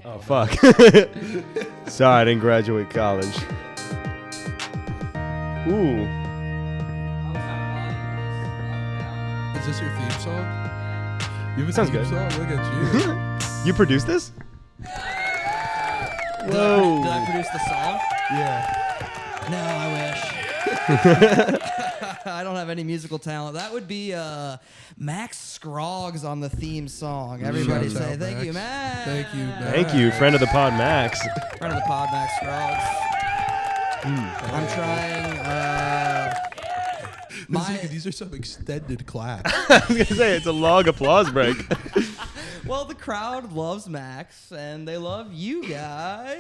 Oh, fuck. Sorry, I didn't graduate college. Ooh. Is this your theme song? You have a Sounds theme good. song? Look at you. You produced this? Did Whoa. I produce the song? Yeah. No, I wish. I don't have any musical talent. That would be Max Scroggs on the theme song. Everybody Shouts say out, thank Max. you, Max. Thank you, Max. Thank you, friend of the pod, Max. Friend of the pod, Max Scroggs. I'm trying. These are some extended claps. I was going to say, it's a long applause break. Well, the crowd loves Max, and they love you guys.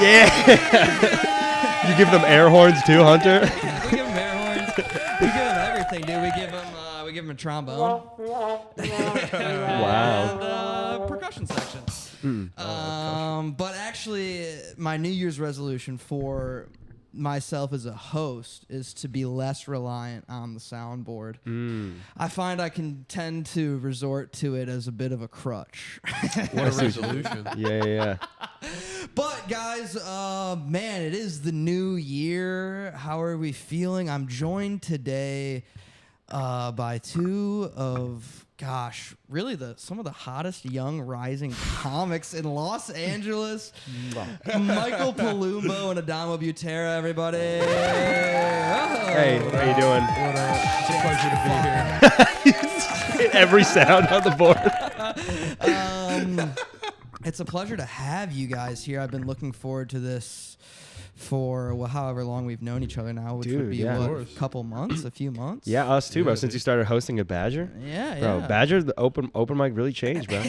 Yeah. You give them air horns too, Hunter? We give him air horns. We give him everything, dude. We give him a trombone. Wow. And percussion section. But actually, my New Year's resolution for myself as a host is to be less reliant on the soundboard. I find I can tend to resort to it as a bit of a crutch. What a resolution. Yeah. But guys, man, it is the new year. How are we feeling? I'm joined today by two of, really some of the hottest young rising comics in Los Angeles. Michael Palumbo and Adamo Butera, everybody. Hey, how you doing? It's a pleasure to be here. Every sound on the board. It's a pleasure to have you guys here. I've been looking forward to this for however long we've known each other now, which would be a couple months, a few months. Yeah, us too, bro. Yeah, Since you started hosting at Badger. Yeah, Bro, yeah. Badger, the open mic really changed, bro.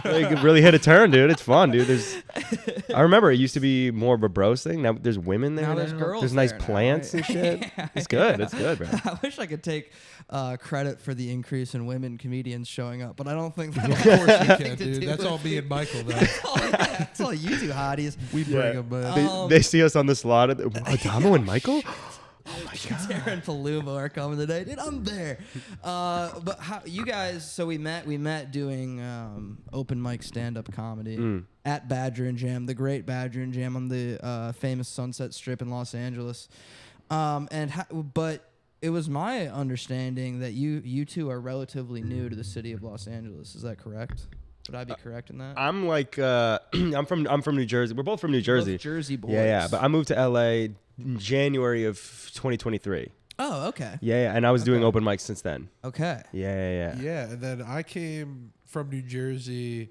It really hit a turn, dude. It's fun, dude. I remember it used to be more of a bros thing. Now there's women there. Now there's girls There's nice there now, plants right? and shit. It's good. It's good, bro. I wish I could take credit for the increase in women comedians showing up, but I don't think that's Of course you can, dude. That's all me and Michael, though. That's all you two hotties. We bring them, man. They see us on the slot. Adamo and Michael? Oh my god. Tara and Palumbo are coming today, dude. I'm there. But how you guys? So we met doing open mic stand up comedy at Badger and Jam, the great Badger and Jam on the famous Sunset Strip in Los Angeles. But it was my understanding that you two are relatively new to the city of Los Angeles. Is that correct? Would I be correct in that? I'm like I'm from New Jersey. We're both from New Jersey. Both Jersey boys. Yeah. But I moved to LA in January of 2023. Oh, okay. Yeah. And I was doing open mics since then. Okay. Yeah. Yeah, and then I came from New Jersey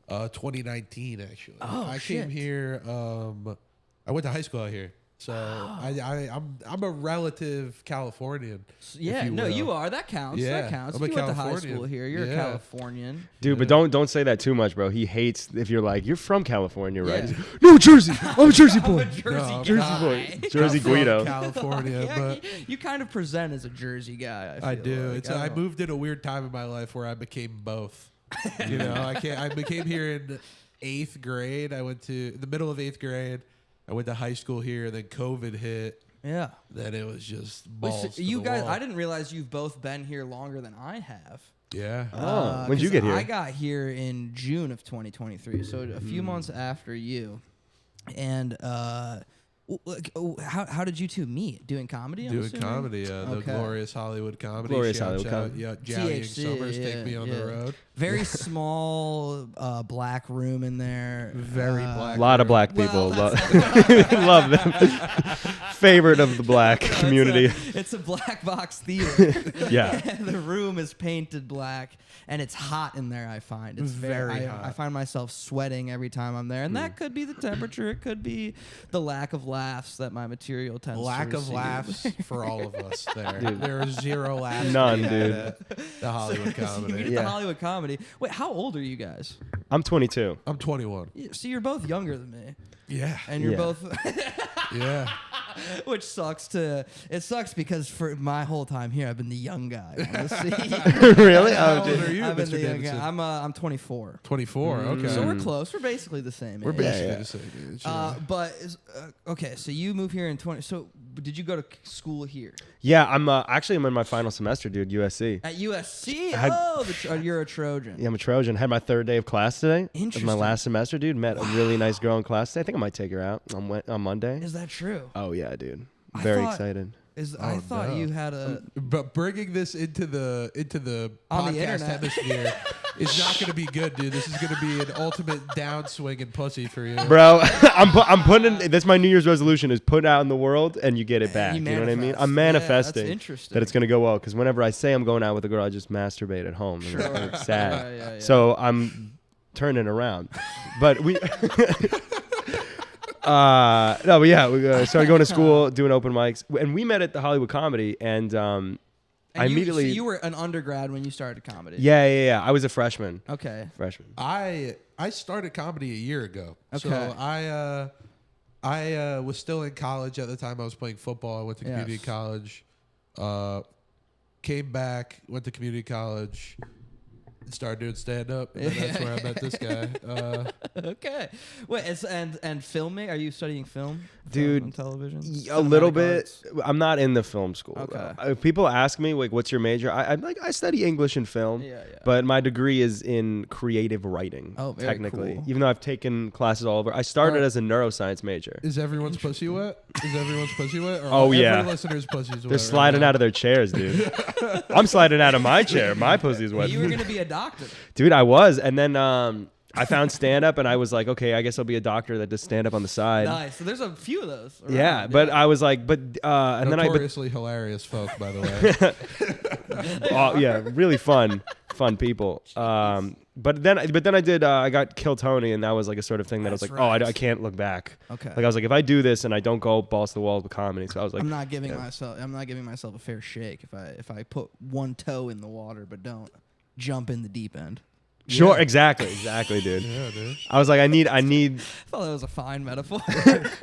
2019, actually. Oh, I shit. came here, I went to high school out here. So I'm a relative Californian. Yeah, if no, will. you are. That counts. Yeah, That counts. I'm If a you went to high Californian. school here, you're a Yeah. Californian. Dude, but don't say that too much, bro. He hates if you're like, you're from California, right? Yeah. He's like, no, Jersey. I'm a Jersey boy. I'm a Jersey No, Jersey guy. boy. Jersey I'm from Guido. California, Yeah, but you kind of present as a Jersey guy. I feel do. like. I don't- moved in a weird time in my life where I became both. You know, I became here in 8th grade. I went to the middle of 8th grade. I went to high school here. Then COVID hit. Yeah. Then it was just Wait, balls. so to you the guys, wall. I didn't realize you've both been here longer than I have. Yeah. Oh, when'd you 'Cause get here? I got here in June of 2023, so a few months after you. And how did you two meet? Doing comedy? I'm Doing assuming? comedy, the Okay. Glorious Hollywood Comedy. Glorious Shouts Hollywood out, Comedy. Yeah, Jollying THC, Summers, take me on the road. Very small black room in there. Very black. A lot of black Well, people. that's- Love them. Favorite of the black community. It's a black box theater. Yeah. The room is painted black, and it's hot in there. I find it's Very I hot. find myself sweating every time I'm there, and that could be the temperature. It could be the lack of laughs that my material tends to Lack of receive. laughs for all of us there. Dude. There are 0 laughs. None, made dude. at The Hollywood So you Comedy. meet at Yeah. the Hollywood Comedy. Wait, how old are you guys? I'm 22. I'm 21. So you're both younger than me, Yeah. and you're Yeah. both. Yeah. Which sucks it sucks because for my whole time here, I've been the young guy on the scene. Really? How Oh, old dude. are you, I've been Mr. the young Davidson? guy. I'm 24. 24. Okay. So we're close. We're basically the same We're age. basically Yeah. the same age. But okay, so you move here in 20. So did you go to school here Yeah, I'm in my final semester, dude. USC. at USC? I You're a Trojan. Yeah, I'm a Trojan. Had my third day of class today. It was Interesting. my last semester, dude. Met a really nice girl in class today. I think I might take her out on Monday. Is that true? Oh yeah, dude. I Very thought- excited. I thought you had a. But bringing this into the On the podcast internet. hemisphere is not going to be good, dude. This is going to be an ultimate downswing in pussy for you. Bro, I'm putting. That's my New Year's resolution: is put it out in the world and you get it back. You You know what I mean? manifest. I'm Yeah, manifesting that's interesting. that it's gonna go well. Because whenever I say I'm going out with a girl, I just masturbate at home. And Sure. it's sad. Yeah. So I'm turning around. But we. No, but yeah, we started going to school, doing open mics, and we met at the Hollywood Comedy, and I immediately. So you were an undergrad when you started comedy. Yeah. I was a freshman. Okay. I started comedy a year ago. Okay. So I was still in college at the time. I was playing football. I went to community Yes. college. Came back, went to community college, and started doing stand up. And that's where I met this guy. Okay. Wait, and filming? Are you studying film? Dude, and television? A little Cinematic bit. arts? I'm not in the film school. Okay. If people ask me like, "What's your major?" I'm like, I study English and film. Yeah. But my degree is in creative writing. Oh, very technically, cool. even though I've taken classes all over. I started as a neuroscience major. Is everyone's pussy wet? Is everyone's pussy wet? Or Oh, yeah. Every listener's pussy's wet. They're sliding out of their chairs, dude. I'm sliding out of my chair. My pussy's wet. You were gonna be a doctor. Dude, I was, and then I found stand up, and I was like, okay, I guess I'll be a doctor that does stand up on the side. Nice. So there's a few of those. around, Yeah, but I was like, and then Notoriously hilarious folk, by the way. oh yeah, really fun people. But then I did. I got Kill Tony, and that was like a sort of thing that I was That's like, oh, right. I can't look back. Okay. Like I was like, if I do this and I don't go balls to the wall with comedy, so I was like, I'm not giving myself a fair shake if I put one toe in the water but don't jump in the deep end. sure, exactly, dude. Yeah, dude. I was like, I need. I thought that was a fine metaphor.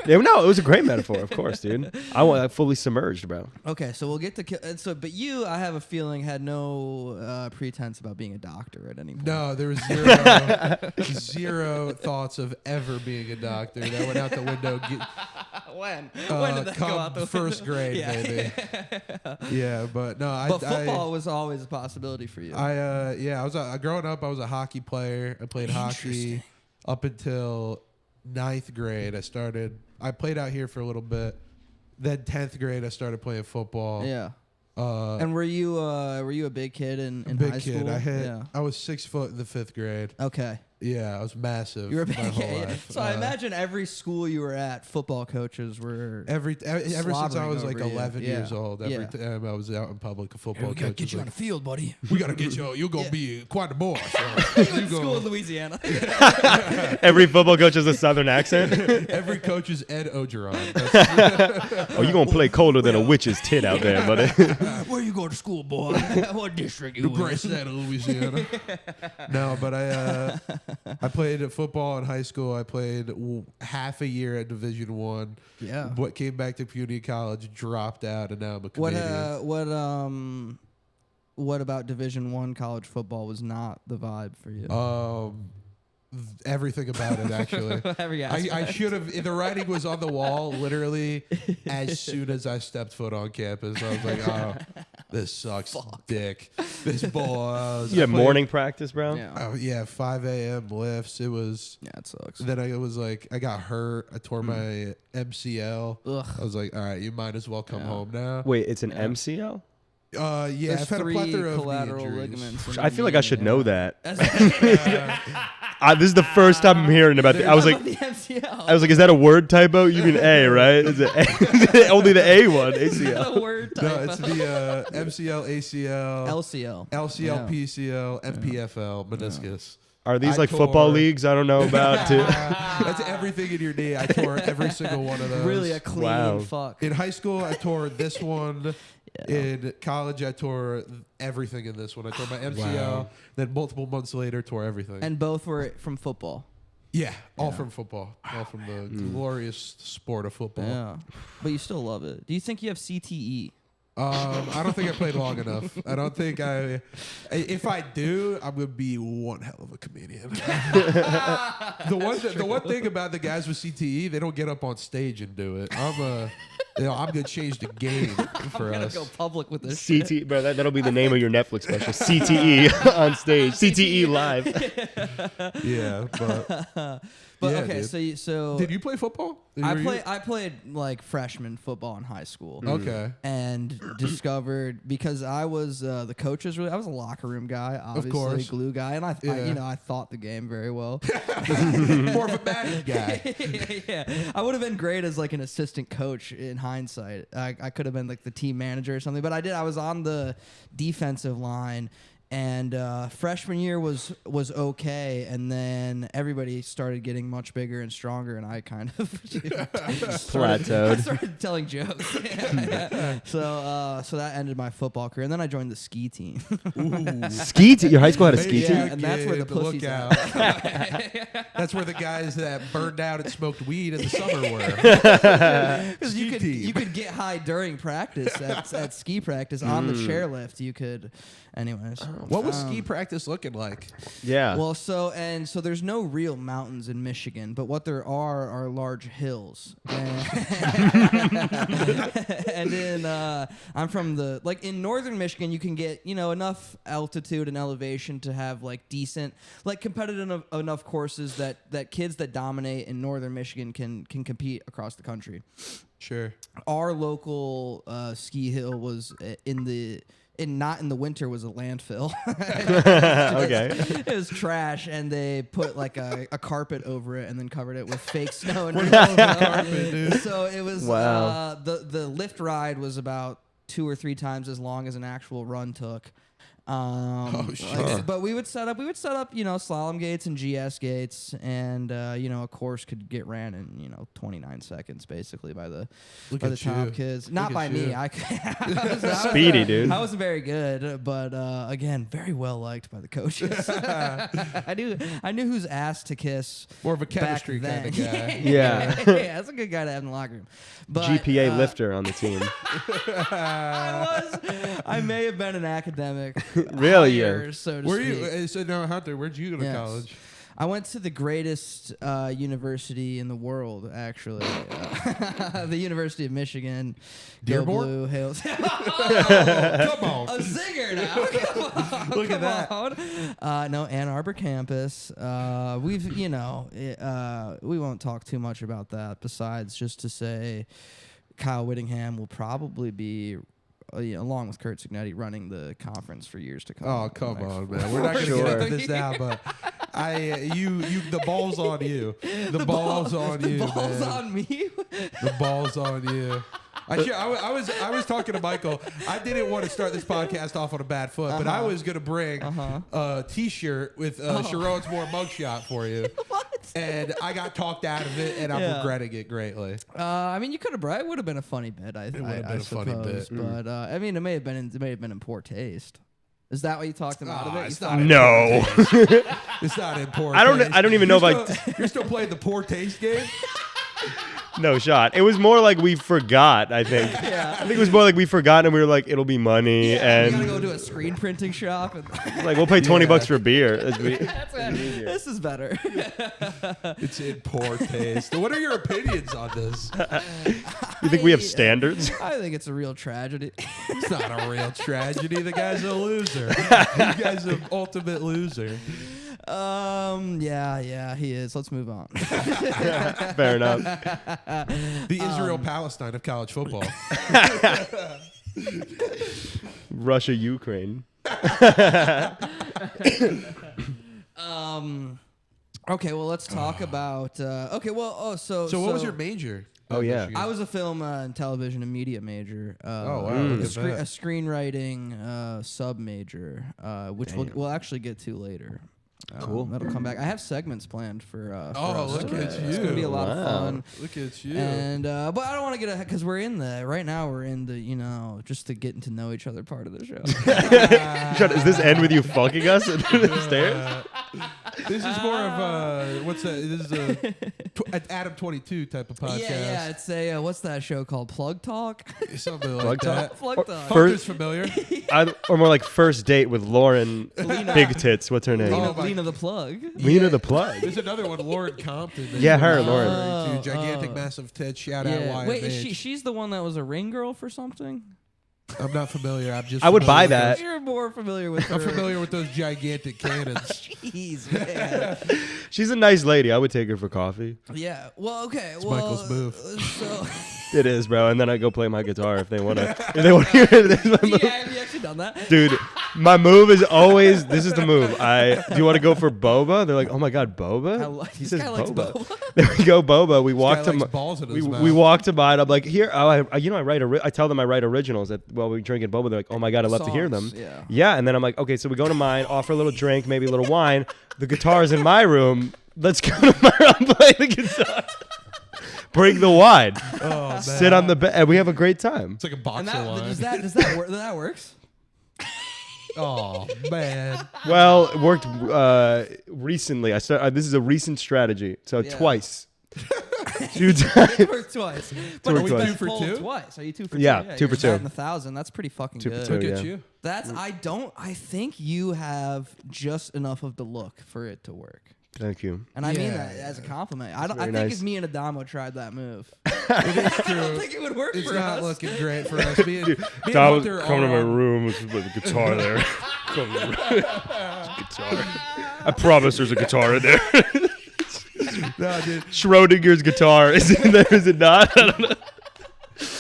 Yeah, no, it was a great metaphor, of course, dude. I want fully submerged, bro. Okay, so we'll get to but you, I have a feeling, had no pretense about being a doctor at any point. No, there was zero thoughts of ever being a doctor. That went out the window. When did that go out the first window? grade, Yeah. maybe. Yeah, but no, But football was always a possibility for you. I was growing up. I was a hockey player. I played hockey Interesting. up until 9th grade. I played out here for a little bit. Then 10th grade, I started playing football. Yeah. And were you a big kid in Big high kid. school? I was 6 foot in the 5th grade. Okay. Yeah, I was massive. You were a my big whole kid. life. So I imagine every school you were at, football coaches were ever since I slobbering was like over you. 11 years Yeah. old, every Yeah. time I was out in public, a football we gotta coach get was you on like, the field, buddy. "We gotta get you. You're gonna Yeah. be quite a boss." You went to school in Louisiana. Every football coach has a southern accent. Every coach is Ed Ogeron. That's- Oh, you gonna play colder than a witch's tit out there, buddy. Where you go to school, boy? What district you the in? great state of Louisiana. No, but I played football in high school. I played half a year at Division One. Yeah. What came back to community college, dropped out, and now I'm a comedian. What about Division I college football was not the vibe for you? Everything about it, actually. Every I aspect. should have. The writing was on the wall literally as soon as I stepped foot on campus. I was like, "Oh, this sucks, dick. This ball." You had morning practice, bro. Yeah. Oh yeah, 5 a.m. lifts. It was. Yeah, it sucks. Then I was like, I got hurt. I tore my MCL. Ugh. I was like, all right, you might as well come home now. Wait, it's an MCL? Yeah, There's I've had a 3 plethora of collateral knee injuries. ligaments. in I your feel like knee, I should yeah. know that. That's This is the first time I'm hearing about it. I was like, the MCL. I was like, is that a word typo? You mean A, right? Is it only the A one? ACL. a word type. No, it's the MCL, ACL, LCL. LCL, Yeah. PCL, MPFL, meniscus. Are these I like football tore- leagues I don't know about too? That's everything in your knee. I tore every single one of those. Really a clean Wow. fuck. In high school, I tore this one. In college, I tore everything in this one. I tore my MCL. Wow. Then multiple months later, tore everything. And both were from football. yeah, all from football. All from the glorious sport of football. Yeah. But you still love it. Do you think you have CTE? I don't think I played long enough. I don't think I. If I do, I'm gonna be one hell of a comedian. the one thing about the guys with CTE, they don't get up on stage and do it. I'm gonna change the game for I'm gonna us. go public with this. shit. CT, bro, that'll be the name of your Netflix special. CTE on stage. CTE live. Yeah, but But yeah, okay, dude. so Did you play football? I played like freshman football in high school. Okay. And discovered because I was the coaches really I was a locker room guy, obviously course. glue guy, and I Yeah. I thought the game very well. More of a bad guy. Yeah, I would have been great as like an assistant coach in hindsight. I could have been like the team manager or something, but I was on the defensive line. And freshman year was okay, and then everybody started getting much bigger and stronger, and I kind of Plateaued. I started telling jokes. So that ended my football career, and then I joined the ski team. Ski team? Your high school had a ski Yeah, team? and that's where the kid, look pussy's out. at. That's where the guys that burned out and smoked weed in the summer were. Because you could get high during practice at ski practice on the chairlift. You could, anyways. What was ski practice looking like? Yeah. Well, so there's no real mountains in Michigan, but what there are large hills. And in I'm from in northern Michigan, you can get enough altitude and elevation to have like decent, like competitive enough courses that kids that dominate in northern Michigan can compete across the country. Sure. Our local ski hill was not in the winter was a landfill. Okay. It was trash, and they put like a carpet over it and then covered it with fake snow. And Carpet, dude. so it was Wow. the lift ride was about 2 or 3 times as long as an actual run took. Sure. But we would set up, slalom gates and GS gates, and a course could get ran in 29 seconds basically by the top kids. Not by me. I Speedy, dude. I wasn't very good, but again, very well liked by the coaches. I knew whose ass to kiss. More of a back chemistry kind of then. guy. Yeah. Yeah, that's a good guy to have in the locker room. But, GPA lifter on the team. I may have been an academic. Really? hire, so to Where speak. you? So now, Hunter, where'd you go to Yes. college? I went to the greatest university in the world, actually. The University of Michigan. Go Dearborn? Blue Hills. Come on. A zinger now. Come on. Look at that. that. No, Ann Arbor campus. We won't talk too much about that besides just to say Kyle Whittingham will probably be, along with Kurt Signetti, running the conference for years to come. Oh, come on, man. We're not going to Sure. get into this now, but the ball's on you. The ball's on you, The ball's man. on me? The ball's on you. I was talking to Michael. I didn't want to start this podcast off on a bad foot, but I was going to bring a T-shirt with Sharon's Moore mugshot for you. What? And I got talked out of it, and I'm regretting it greatly. You could have brought. It would have been a funny bit. It would have been a funny bit. But it may have been in poor taste. Is that why you talked him out of it? It's You not thought- No. It's not in poor I taste. don't even know if You're still playing the poor taste game? No shot. It was more like we forgot, I think. Yeah. I think it was more like we forgot and we were like, it'll be money. We and gotta go to a screen printing shop. And like, we'll pay $20 Yeah. for beer. That's this is better. It's in poor taste. What are your opinions on this? You think we have standards? I think it's a real tragedy. It's not a real tragedy. The guy's a loser. The guy's an ultimate loser. Yeah, he is. Let's move on. Fair enough. The Israel-Palestine of college football. Russia, Ukraine. Okay, well, let's talk about. So what was your major? Oh, yeah. Michigan? I was a film and television and media major. Oh, wow. Mm. Look at A that. screenwriting sub major, which we'll actually get to later. Cool. That'll come back. I have segments planned for us look today. at It's gonna be a lot of Wow. fun. Look at you. And but I don't want to get because we're in the just to getting to know each other part of the show. Does this end with you fucking us at the stairs? This is more of a what's that? This is an Adam 22 type of podcast. Yeah. It's a what's that show called? Plug Talk. Something like Plug that. Talk? Plug Talk. Hunter's familiar. Or more like First Date with Lauren Lena. Big Tits. What's her name? Oh, Lena the Plug. Lena the Plug. There's another one, Lauren Compton. that Yeah, you're her, referring Lauren. to. Gigantic, massive tits. Shout out Yeah. Wait, is YMH. she's the one that was a ring girl for something? I'm not familiar. I'm just. I would buy familiar with that. You're more familiar with her. I'm familiar with those gigantic cannons. Jeez, man. She's a nice lady. I would take her for coffee. Yeah. Well, okay. It's well, Michael's move. So, It is, bro. And then I go play my guitar if they want to. If they want to hear this. have you actually done that? Dude, my move is always. This is the move. Do you want to go for boba? They're like, oh my god, boba. He This says guy likes boba. boba. There we go, boba. We Guy walked to. likes My, balls in his we mouth. walked to mine. I'm like, here. Oh, I write. I tell them I write originals while we're drinking boba. They're like, oh my god, I love to hear them. Songs, yeah. Yeah, and then I'm like, okay, so we go to mine, offer a little drink, maybe a little wine. The guitar's in my room. Let's go to my room, play the guitar. Bring the wine. Oh, man. Sit on the bed, and we have a great time. It's like a box And of wine. does that work? That works. Oh man. Well, it worked recently. This is a recent strategy. So Yeah. twice. 2 times. It worked twice. But worked we twice. 2 for polled 2? Twice. Are you 2 for 2? Yeah, 2 you're for 2. batting 1,000. That's pretty fucking 2 for good. 2. Look Yeah. at you. That's I think you have just enough of the look for it to work. Thank you. And I mean Yeah. that as a compliment. I very think nice. if me and Adamo tried that move, It is I true. don't think it would work It's for not us. looking great for us. Me and Hunter Come to are my on- room with the guitar there. Come to the room. Guitar. I promise there's a guitar in there. No, dude. Schrodinger's guitar. Is it there? Is it not? I don't know.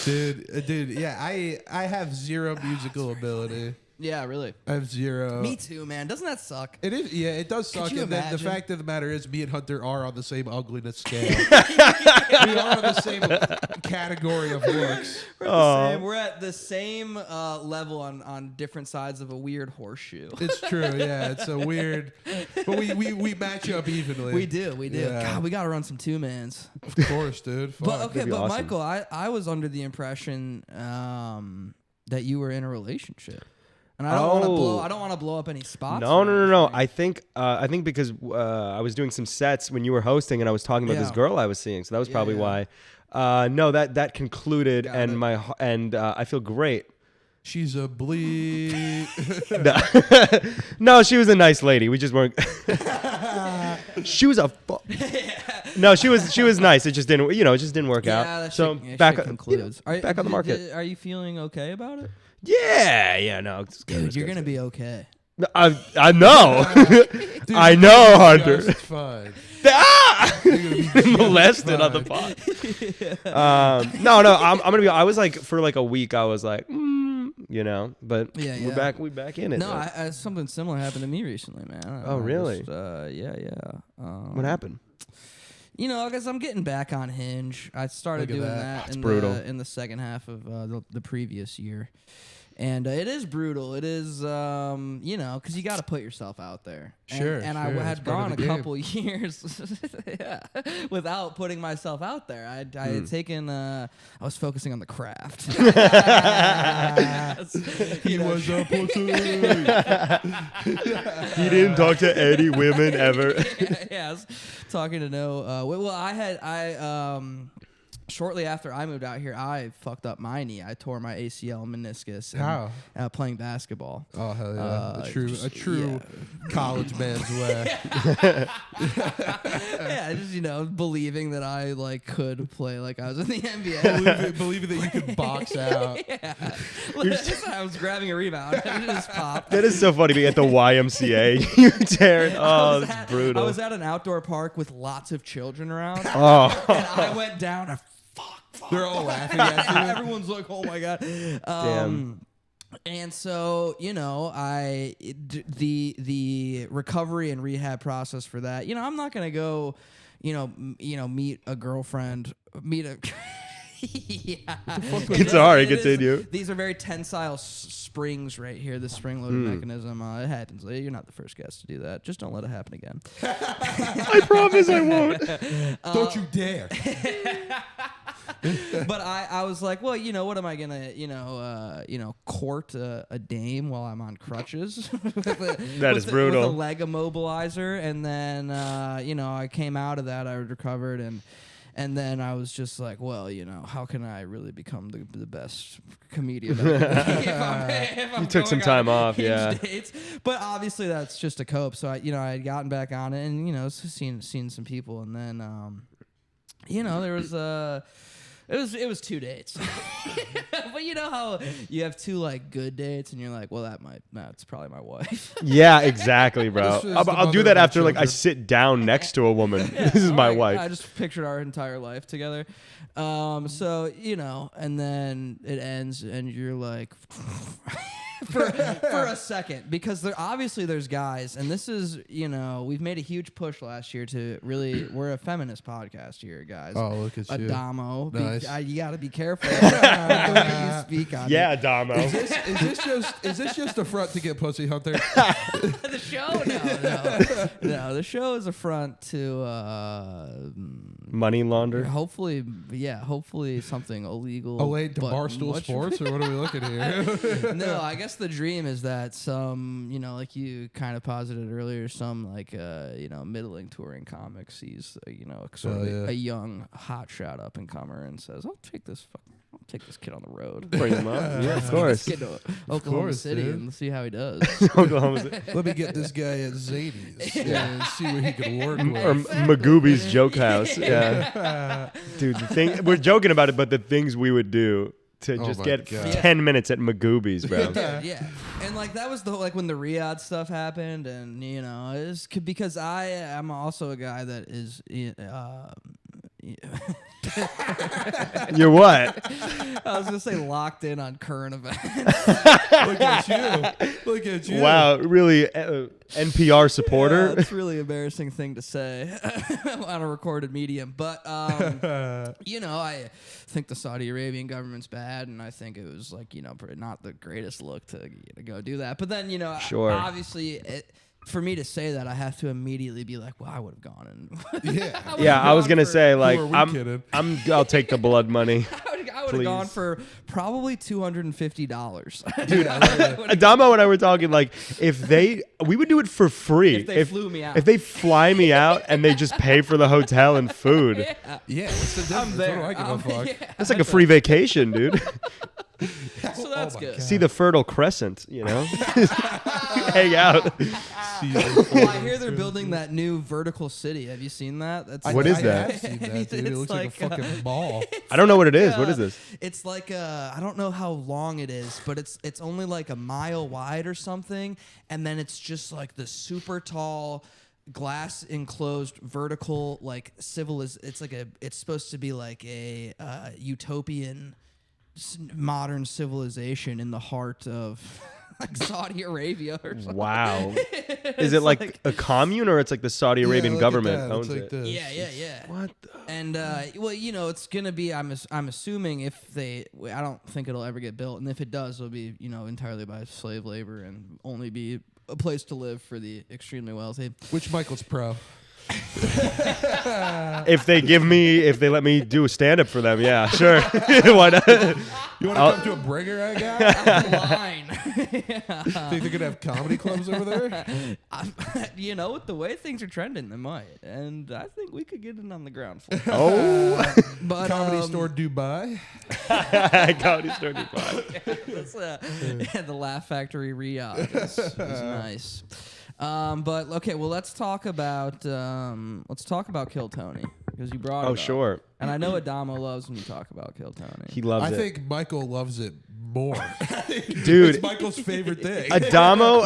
Dude, yeah, I have zero musical ability. Yeah, really. I have zero. Me too, man. Doesn't that suck? It is, yeah, it does suck. you And then the imagine? fact of the matter is, me and Hunter are on the same ugliness scale. We are on the same category of looks. We're at the same level on different sides of a weird horseshoe. It's true, yeah. It's a weird, but we match up evenly. We do. Yeah. God, we got to run some 2-mans. Of course, dude. Fuck. But okay, be but awesome. Michael, I was under the impression that you were in a relationship. And I don't want to blow up any spots. No. or I think because I was doing some sets when you were hosting, and I was talking about this Yeah. girl I was seeing, so that was probably yeah. why. No, that concluded, Got and it. I feel great. She's a bleed. No, she was a nice lady. We just weren't. She was a. No, she was nice. It just didn't. It just didn't work Yeah, out. that So shit back concludes. back on the market. Are you feeling okay about it? Yeah. No, it's good. Dude, It's you're good. gonna be okay. I know. Dude, I know, Hunter. Just fine. Ah! You're gonna be just Molested on the fine. pod. No. I'm gonna be. I was like for like a week. I was like, but Yeah, we're yeah. back. We're back in it. No, though. something similar happened to me recently, man. Oh, really? Yeah. What happened? I guess I'm getting back on Hinge. I started Look at doing that. that, brutal. in the second half of the previous year. And it is brutal. It is, because you got to put yourself out there. Sure, And sure. I It's had part gone of a the game. couple years without putting myself out there. I had taken, I was focusing on the craft. He was a pussy. He didn't talk to any women ever. I was talking to shortly after I moved out here, I fucked up my knee. I tore my ACL and meniscus. How? Playing basketball. Oh hell yeah! A true yeah. college man's way. Yeah, just believing that I could play like I was in the NBA. Believing that you could box out. Yeah, I was grabbing a rebound and it just popped. That is so funny. Being at the YMCA, you tear. Oh, that's brutal. I was at an outdoor park with lots of children around, Oh, and I went down. They're all laughing at you. Everyone's like, "Oh my god!" Damn. And so, the recovery and rehab process for that. I'm not gonna go, meet a girlfriend, yeah. It's sorry, continue. These are very tensile springs right here. This spring-loaded mechanism. It happens. You're not the first guest to do that. Just don't let it happen again. I promise I won't. Don't you dare. But I was like, well, what am I gonna, court a dame while I'm on crutches? That is brutal. With a leg immobilizer, and then I came out of that. I recovered, and then I was just like, well, how can I really become the best comedian? if I'm You took some going time on off, hinge yeah. dates. But obviously that's just a cope. So I had gotten back on it, and seen some people, and then there was it was 2 dates. But you know how you have 2 like good dates, and you're like, well, that's probably my wife. Yeah, exactly, bro. This is the I'll do mother that of my after like I children. sit down next to a woman. This is my wife. I just pictured our entire life together. So and then it ends, and you're like, for a second, because there's guys, and this is we've made a huge push last year to really, we're a feminist podcast here, guys. Oh, look at you. Adamo, Nice. you got to be careful the way you speak on Yeah, it. Adamo. Is this just a front to get pussy, Hunter? The show, no, the show is a front to Money launder. hopefully something illegal. Oh wait, to but Barstool much- Sports, or what are we looking here? No, I guess the dream is that some, like you kind of posited earlier, some like middling touring comic sees sort of yeah. a young hotshot up and comer and says, I'll take this kid on the road. Bring him up. Yeah, of course. Let's get to Oklahoma course, City dude. and see how he does. Oklahoma City. Let me get this guy at Zadie's and see what he can work with. Or Magooby's Joke House. Yeah. Dude, the thing, we're joking about it, but the things we would do to just my get God. 10 minutes at Magooby's, bro. Yeah, and like that was when the Riyadh stuff happened, and it's because I am also a guy that is You're what? I was gonna say locked in on current events. Look at you. Look at you. Wow, really NPR supporter? That's a really embarrassing thing to say on a recorded medium. But I think the Saudi Arabian government's bad, and I think it was like not the greatest look to go do that. But then Sure. obviously for me to say that, I have to immediately be like, well, I would have gone and Yeah. Yeah, I was gonna say like Who are we kidding? I'll take the blood money. I would have gone Please. for probably $250. Dude, Adamo and I were talking like we would do it for free If they flew me out. If they fly me out and they just pay for the hotel and food. Yeah. What's the difference? I'm there. What do I give a fuck? Yeah. That's like a free vacation, dude. So that's my good. God. See the Fertile Crescent, hang out. Well, I hear they're building that new vertical city. Have you seen that? That's What is I that? have seen that, dude. It It's looks like a fucking mall. I don't know what it is. What is this? It's like I don't know how long it is, but it's only like a mile wide or something, and then it's just like the super tall glass enclosed vertical like it's supposed to be like a utopian modern civilization in the heart of like Saudi Arabia or something. Wow. Is it like a commune or it's like the Saudi Arabian Yeah, look at government that. owns It's like it? this. Yeah. What? And well, it's gonna be. I'm assuming I don't think it'll ever get built, and if it does, it'll be entirely by slave labor and only be a place to live for the extremely wealthy. Which Michael's pro? If they let me do a stand up for them, yeah, sure. Why not? You want to come to a bringer I got? Line. Think they're gonna have comedy clubs over there? With the way things are trending, they might, and I think we could get it on the ground floor. Oh, But Comedy store Dubai. Comedy Store Dubai. that's, the Laugh Factory Riyadh is nice. But okay, well let's talk about Kill Tony, because you brought it Oh, up. sure. And I know Adamo loves when you talk about Kill Tony. He loves I it. think Michael loves it more. Dude. It's Michael's favorite thing. Adamo,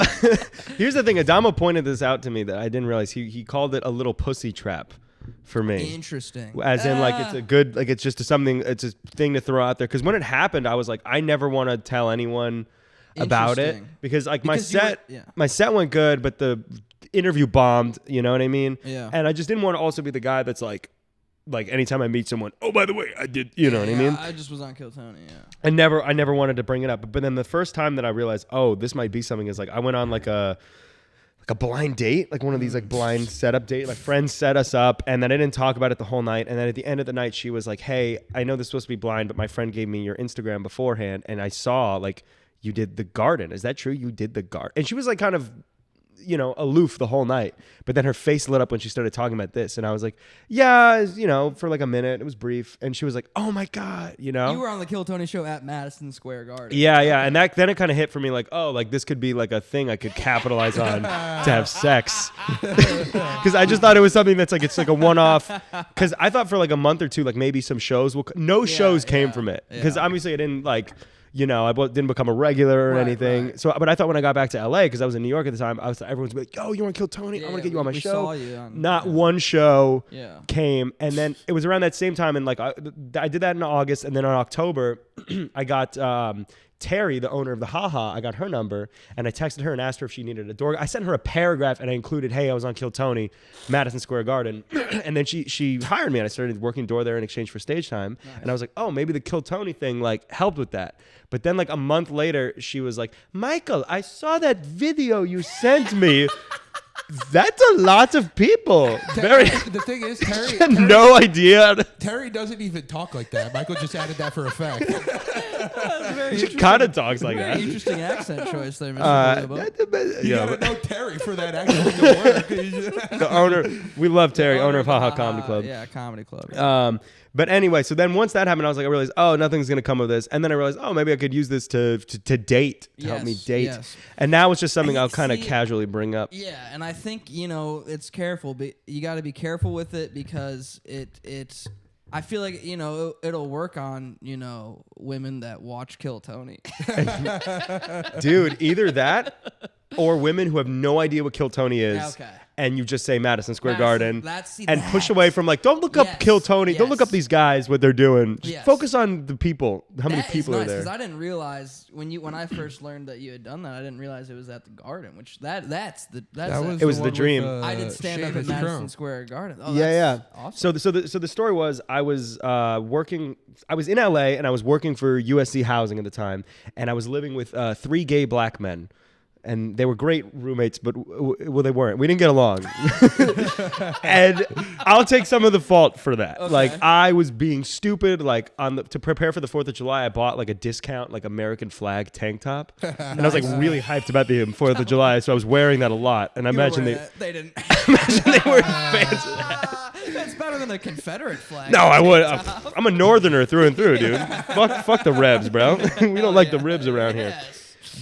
here's the thing. Adamo pointed this out to me that I didn't realize. He called it a little pussy trap for me. Interesting. As in, like, it's a good, like, it's just something, it's a thing to throw out there. Because when it happened, I was like, I never want to tell anyone about it. Interesting. Because, like, Because my set went good, but the interview bombed, you know what I mean? Yeah. And I just didn't want to also be the guy that's like anytime I meet someone, oh, by the way, I did, you know what I mean? I just was on Kill Tony, yeah. I never wanted to bring it up. But then the first time that I realized, oh, this might be something, is like I went on like a a blind date, like one of these like blind setup date. My friend set us up, and then I didn't talk about it the whole night. And then at the end of the night, she was like, "Hey, I know this is supposed to be blind, but my friend gave me your Instagram beforehand, and I saw like you did the garden. Is that true? You did the garden?" And she was like kind of, you know, aloof the whole night. But then her face lit up when she started talking about this. And I was like, yeah, you know, for like a minute. It was brief. And she was like, oh my God, you know? You were on the Kill Tony show at Madison Square Garden. Yeah, yeah. And then it kind of hit for me like, oh, like this could be like a thing I could capitalize on to have sex. Because I just thought it was something that's like, it's like a one-off. Because I thought for like a month or two, like maybe some shows will, shows came from it. Because obviously I didn't like, you know, I didn't become a regular or anything. Right. So, but I thought when I got back to LA, because I was in New York at the time, everyone's like, "Yo, you want to kill Tony? I want to get you on my show." Saw you on, Not one show came, and then it was around that same time, and like I did that in August, and then in October, I got Terry, the owner of the Haha. I got her number, and I texted her and asked her if she needed a door. I sent her a paragraph, and I included, "Hey, I was on Kill Tony, Madison Square Garden," and then she hired me, and I started working door there in exchange for stage time. Nice. And I was like, "Oh, maybe the Kill Tony thing like helped with that." But then like a month later, she was like, "Michael, I saw that video you sent me. That's a lot of people." The thing is, Terry had no idea. Terry doesn't even talk like that. Michael just added that for effect. She kind of talks like very that. Interesting accent choice there, Mr. You gotta know Terry for that accent to work. The owner, we love Terry, owner of Haha Comedy Club. Yeah, Comedy Club. Yeah. But anyway, so then once that happened, I realized, oh, nothing's gonna come of this. And then I realized, oh, maybe I could use this to date, to help me date. Yes. And now it's just something I'll kind of casually bring up. Yeah, and I think, you know, it's careful. But you got to be careful with it because it's. I feel like, you know, it'll work on, you know, women that watch Kill Tony. Dude, either that or women who have no idea what Kill Tony is. Okay. And you just say Madison Square Garden and push away from like, don't look up Kill Tony. Yes. Don't look up these guys, what they're doing. Just focus on the people. How many people are there? Because I didn't realize when I first learned that you had done that, I didn't realize it was at the Garden, which it was the dream. I did stand up at Madison Square Garden. Oh, awesome. So the story was I was working. I was in LA and I was working for USC Housing at the time, and I was living with 3 gay black men. And they were great roommates, but well, they weren't. We didn't get along. And I'll take some of the fault for that. Okay. Like I was being stupid. Like to prepare for the 4th of July, I bought like a discount, like American flag tank top, and I was like really hyped about the 4th of July. So I was wearing that a lot. And I imagine they didn't. Imagine they were fans of that. That's better than the Confederate flag. No, I would. I'm a Northerner through and through, dude. Fuck the Rebs, bro. We don't like the ribs around here.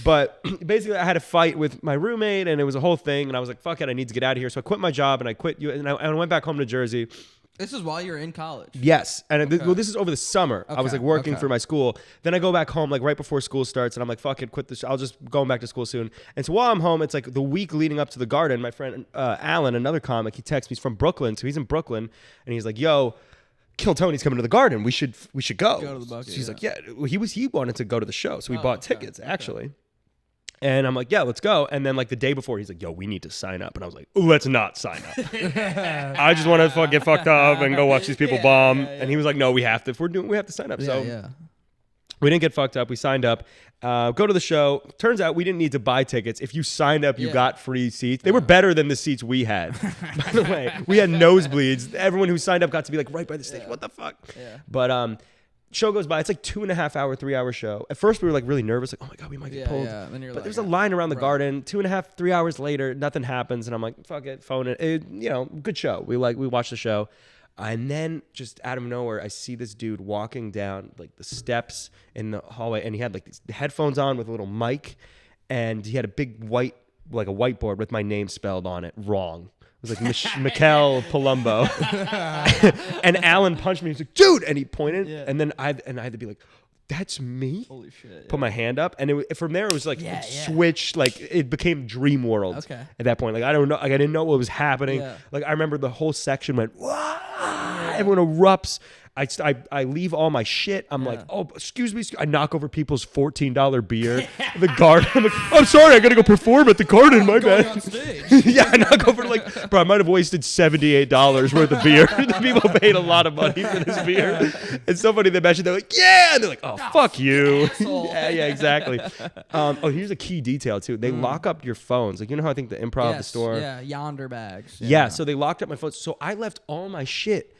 But basically, I had a fight with my roommate, and it was a whole thing. And I was like, "Fuck it, I need to get out of here." So I quit my job, and I quit you, and I went back home to Jersey. This is while you're in college. Yes, and this is over the summer. Okay. I was like working for my school. Then I go back home like right before school starts, and I'm like, "Fuck it, quit this. I'll just go back to school soon." And so while I'm home, it's like the week leading up to the Garden. My friend Alan, another comic, he texts me. He's from Brooklyn, so he's in Brooklyn, and he's like, "Yo, Kill Tony's coming to the Garden. We should go." Go to the bucket. So he's like, "Yeah." He wanted to go to the show, so we bought tickets actually. And I'm like, yeah, let's go. And then like the day before, he's like, yo, we need to sign up. And I was like, let's not sign up. I just want to get fucked up and go watch these people bomb. And he was like, no, we have to. If we're doing, we have to sign up. So we didn't get fucked up. We signed up. Go to the show. Turns out we didn't need to buy tickets. If you signed up, you got free seats. They were better than the seats we had. By the way, we had nosebleeds. Everyone who signed up got to be like right by the stage. What the fuck? Yeah. But show goes by. It's like 2.5 hour, 3 hour show. At first we were like really nervous, like, oh my God, we might get pulled. Yeah. But like, there's a line around the Garden. 2.5, 3 hours later, nothing happens, and I'm like, fuck it, phone it. You know, good show. We watched the show, and then just out of nowhere, I see this dude walking down like the steps in the hallway, and he had like these headphones on with a little mic, and he had a big whiteboard with my name spelled on it wrong. It was like Michael Palumbo. And Alan punched me. He was like, dude. And he pointed. Yeah. And then I had to be like, that's me? Holy shit. Put my hand up. And from there, it was like switched. Like it became Dream World at that point. Like I don't know. Like I didn't know what was happening. Yeah. Like I remember the whole section went, wah! Everyone erupts. I leave all my shit. I'm like, oh, excuse me. I knock over people's $14 beer. The garden. I'm like, I'm sorry, I gotta go perform at the garden. My bad. On stage. Yeah, I knock over like, bro, I might have wasted $78 worth of beer. The people paid a lot of money for this beer. It's so funny they mentioned, they're like, yeah, and they're like, oh, fuck you. Yeah, exactly. Here's a key detail too. They lock up your phones. Like, you know how I think the Improv, the store. Yeah, yonder bags. Yeah, so they locked up my phone. So I left all my shit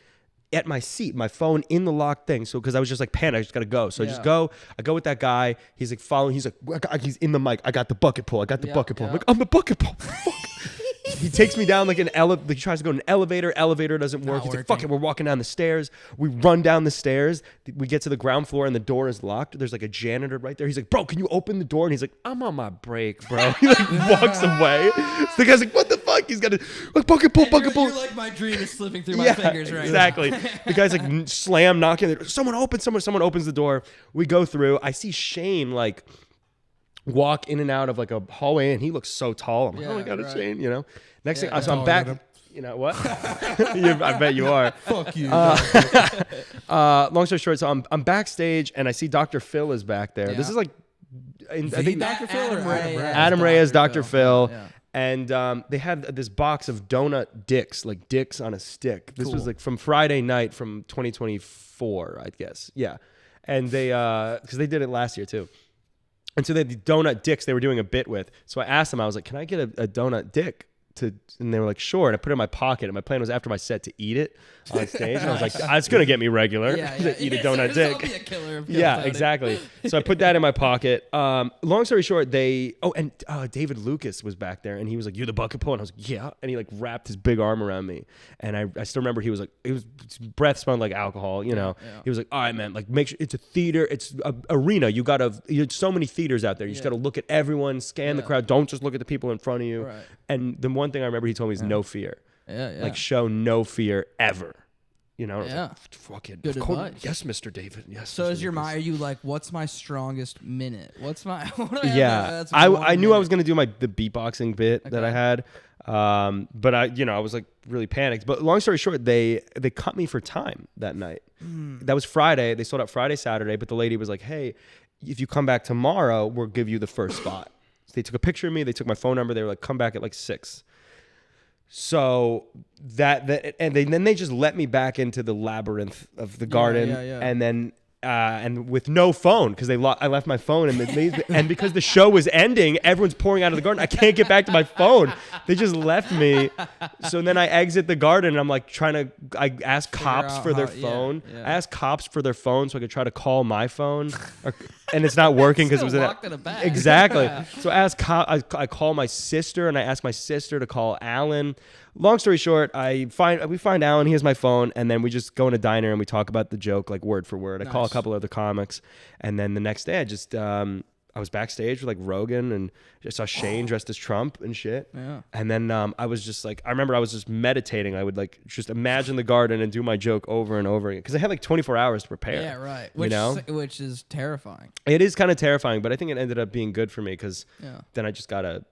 at my seat, my phone in the locked thing. So because I was just like panicked, I just gotta go. So I just go. I go with that guy. He's like following. He's like, he's in the mic. I got the bucket pull. I'm like, I'm the bucket pull. Fuck. He takes me down like an elevator. He tries to go in an elevator. Elevator doesn't work. He's like, fuck it. We're walking down the stairs. We run down the stairs. We get to the ground floor and the door is locked. There's like a janitor right there. He's like, bro, can you open the door? And he's like, I'm on my break, bro. He like walks away. So the guy's like, what the fuck? He's got a like, bucket pull. You're like, my dream is slipping through my fingers right exactly. The guy's like slam knocking. Someone opens the door. We go through. I see Shane like walk in and out of like a hallway, and he looks so tall. I'm like, oh my god, it's Shane. You know. Next thing, so I'm back. You know what? I bet you are. Fuck you. Long story short, so I'm backstage, and I see Dr. Phil is back there. This is like, I think Dr. Phil or Adam Ray as Dr. Phil. Yeah. And they had this box of donut dicks, like dicks on a stick. This was like from Friday night from 2024, I guess. Yeah. And they, because they did it last year too. And so they had the donut dicks they were doing a bit with. So I asked them, I was like, can I get a donut dick? And they were like, sure. And I put it in my pocket. And my plan was after my set to eat it on stage. And I was like, it's going to get me regular to eat a donut dick. Be a killer of exactly. So I put that in my pocket. Long story short, David Lucas was back there. And he was like, you're the bucket pull? And I was like, yeah. And he like wrapped his big arm around me. And I still remember his breath smelled like alcohol, you know. Yeah. He was like, all right, man, like make sure it's a theater. It's an arena. You have so many theaters out there. You just got to look at everyone, scan the crowd. Don't just look at the people in front of you. Right. And the one thing I remember he told me is no fear. Like show no fear ever. You know? Like, fucking good advice. Yes, Mr. David. Yes. So is your mind? Are you like, what's my strongest minute? What's my? I knew I was gonna do the beatboxing bit that I had, but I was like really panicked. But long story short, they cut me for time that night. That was Friday. They sold out Friday, Saturday. But the lady was like, hey, if you come back tomorrow, we'll give you the first spot. So they took a picture of me. They took my phone number. They were like, come back at like 6. So then they just let me back into the labyrinth of the garden, and then and with no phone because I left my phone and because the show was ending, everyone's pouring out of the garden. I can't get back to my phone. They just left me. So then I exit the garden and I'm like I ask cops for their phone. I asked cops for their phone so I could try to call my phone. And it's not working because it was in a bag. Exactly. So I call my sister and I ask my sister to call Alan. Long story short, we find Alan. He has my phone, and then we just go in a diner and we talk about the joke like word for word. I call a couple other comics, and then the next day I was backstage with like Rogan and I saw Shane dressed as Trump and shit. Yeah. And then I was just like, I remember I was just meditating. I would like just imagine the garden and do my joke over and over again because I had like 24 hours to prepare. Yeah, right. Which is terrifying. It is kind of terrifying, but I think it ended up being good for me because then I just gotta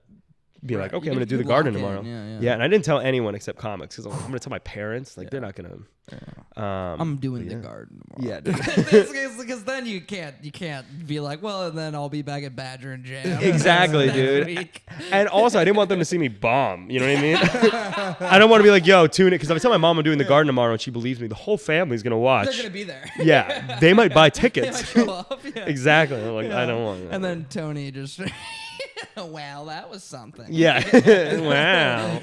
be like, okay, I'm going to do the garden tomorrow. Yeah, and I didn't tell anyone except comics because I'm going to tell my parents. Like, they're not going to. I'm doing the garden tomorrow. Yeah. Because then you can't be like, well, and then I'll be back at Badger and Jam. Exactly, dude. And also, I didn't want them to see me bomb. You know what I mean? I don't want to be like, yo, tune it. Because if I tell my mom I'm doing the garden tomorrow and she believes me, the whole family's going to watch. They're going to be there. Yeah. They might buy tickets. They might show up. Yeah. Exactly. I'm like, I don't want that. And then Tony just... Wow, that was something. Yeah. Wow.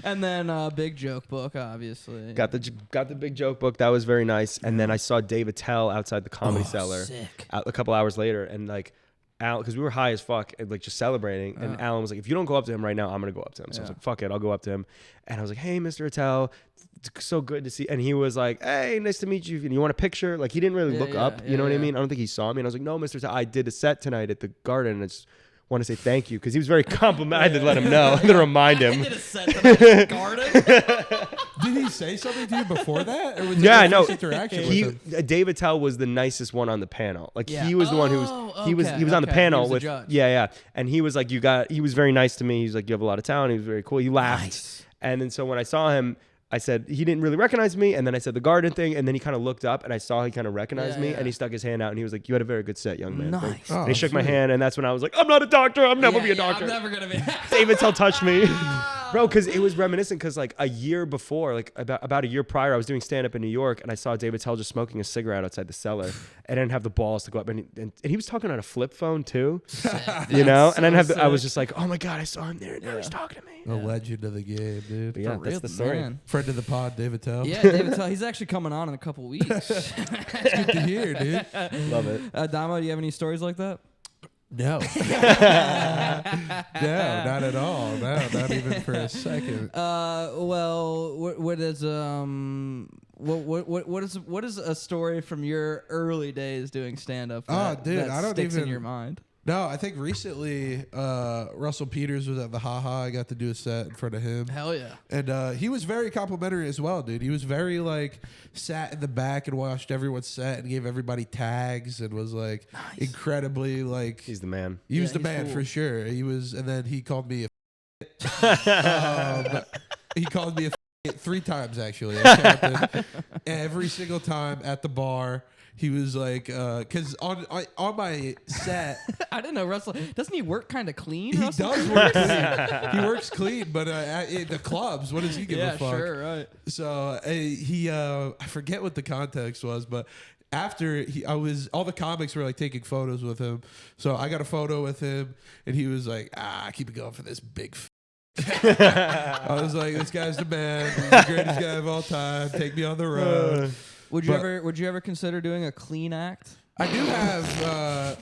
And then big joke book, obviously. Got the big joke book. That was very nice. And then I saw Dave Attell outside the Comedy Cellar a couple hours later, and like Alan, because we were high as fuck and like just celebrating. And Alan was like, if you don't go up to him right now, I'm gonna go up to him. So I was like, fuck it, I'll go up to him. And I was like, hey, Mr. Attell, it's so good to see. And he was like, hey, nice to meet you. And you want a picture? Like he didn't really look up. You know what I mean? I don't think he saw me. And I was like, no, Mr. Attell, I did a set tonight at the garden, and it's want to say thank you because he was very complimentary. I had to let him know. I had to remind him. I did a set tonight at the garden. Did he say something to you before that? Or was I know. Interaction with him? Dave Attell was the nicest one on the panel. Like he was the one who was he was on the panel with and he was like he was very nice to me. He's like, you have a lot of talent. He was very cool. He laughed. Nice. And then so when I saw him, I said he didn't really recognize me, and then I said the garden thing, and then he kind of looked up, and I saw he kind of recognized me, and he stuck his hand out, and he was like, "You had a very good set, young man." Nice. And he shook my hand, and that's when I was like, "I'm not a doctor. I'm never be a doctor." I'm never gonna be. David Tell touched me, bro, because it was reminiscent. Because like a year before, like about a year prior, I was doing stand up in New York, and I saw David Tell just smoking a cigarette outside the cellar, and I didn't have the balls to go up, and he was talking on a flip phone too, you know, and I didn't have. I was just like, "Oh my god, I saw him there, and now he's talking to me." A legend of the game, dude. But yeah, that's the story. Man. Friend of the pod, David Tell. Yeah, David Tell. He's actually coming on in a couple weeks. It's good to hear, dude. Love it. Damo, do you have any stories like that? No. No, not at all. No, not even for a second. Well, what is what is a story from your early days doing stand up? Oh, dude, that I don't sticks even in your mind. No, I think recently Russell Peters was at the Haha. I got to do a set in front of him. Hell yeah. And he was very complimentary as well, dude. He was very like sat in the back and watched everyone's set and gave everybody tags and was like incredibly like He's the man. He was the he's man cool. for sure. He was, and then he called me he called me 3 times actually. I counted. Every single time at the bar. He was like, because on my set, I didn't know Russell. Doesn't he work kind of clean? he Russell? does work clean. He works clean, but at the clubs, what does he give a fuck? Sure, right. So I forget what the context was, but after all the comics were like taking photos with him. So I got a photo with him, and he was like, keep it going for this big. I was like, this guy's the man, he's the greatest guy of all time. Take me on the road. Would you ever consider doing a clean act? I do have.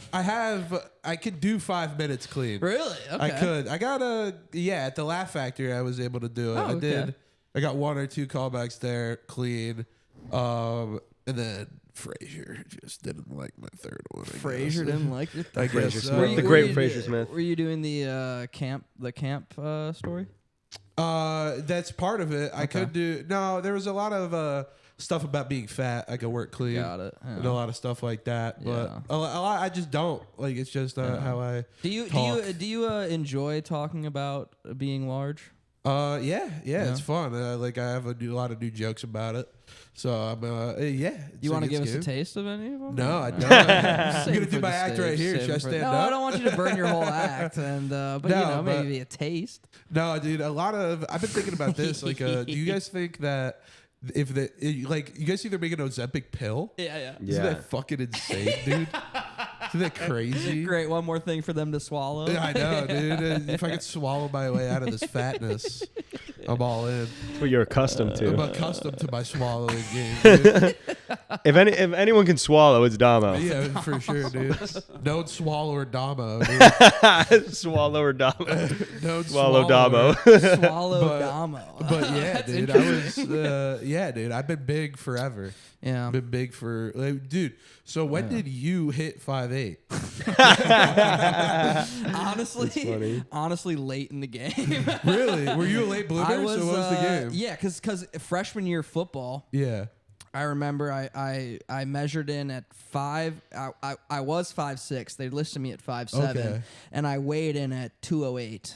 I could do 5 minutes clean. Really? Okay. I could. I got at the Laugh Factory. I was able to do it. Oh, I okay. did. I got 1 or 2 callbacks there clean. And then Frasier just didn't like my third one. Frasier didn't like your I third. guess Smith, the great Frasier Smith. Were you doing the camp story? That's part of it. I Okay. could do. No, there was a lot of stuff about being fat. I could work clean. Got it. Yeah. And a lot of stuff like that. But Yeah. a lot, I just don't. Like, it's just how I Do you enjoy talking about being large? Yeah, it's fun. Like I have a lot of new jokes about it. So I'm yeah. You want to it's give us a good. taste of any of them? No, I don't. Save I'm gonna it do for my the act stage. right here. Save Should I it for- stand No, up? I don't want you to burn your whole act, and but No, but- maybe a taste. No, dude. I've been thinking about this. Like, do you guys think that if you guys see they're making an Ozempic pill? Yeah. Isn't that fucking insane, dude? Isn't that crazy? Great. One more thing for them to swallow. Yeah, I know, dude. If I could swallow my way out of this fatness, I'm all in. That's what you're accustomed to. I'm accustomed to my swallowing game, dude. If anyone can swallow, it's Damo. Yeah, for sure, dude. Don't swallow or Damo, dude. Swallow or Damo. Don't Swallow swallow Damo. her. Swallow But- Damo. But yeah, That's dude, dude, I've been big forever. Yeah. I've been big for, like, dude. So when did you hit 5'8"? Honestly, late in the game. Really? Were you a late bloomer? So what was the game? Yeah, because freshman year football, Yeah. I remember I measured in at 5. I was 5'6". They listed me at 5'7", Okay. and I weighed in at 208.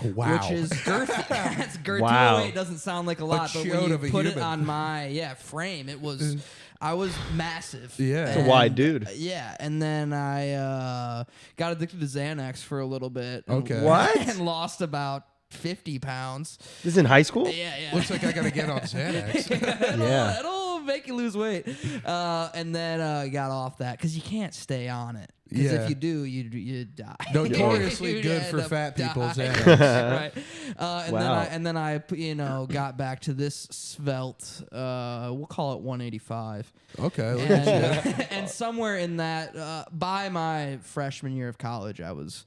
Wow. Which is girthy. That's girthy. Wow. 208 doesn't sound like a lot, but chode when you of a put it human. on my frame, it was. I was massive. Yeah. It's a wide dude. Yeah, and then I got addicted to Xanax for a little bit. Okay. What? And lost about 50 pounds. This is in high school? Yeah. Looks like I got to get on Xanax. Yeah. It'll make you lose weight. And then got off that because you can't stay on it. Because Yeah. if you do, you die. Notoriously You good end for up fat people, dying. Xanax. Right. Wow. And then I got back to this svelte. We'll call it 185. Okay. Look at you. And somewhere in that, by my freshman year of college, I was,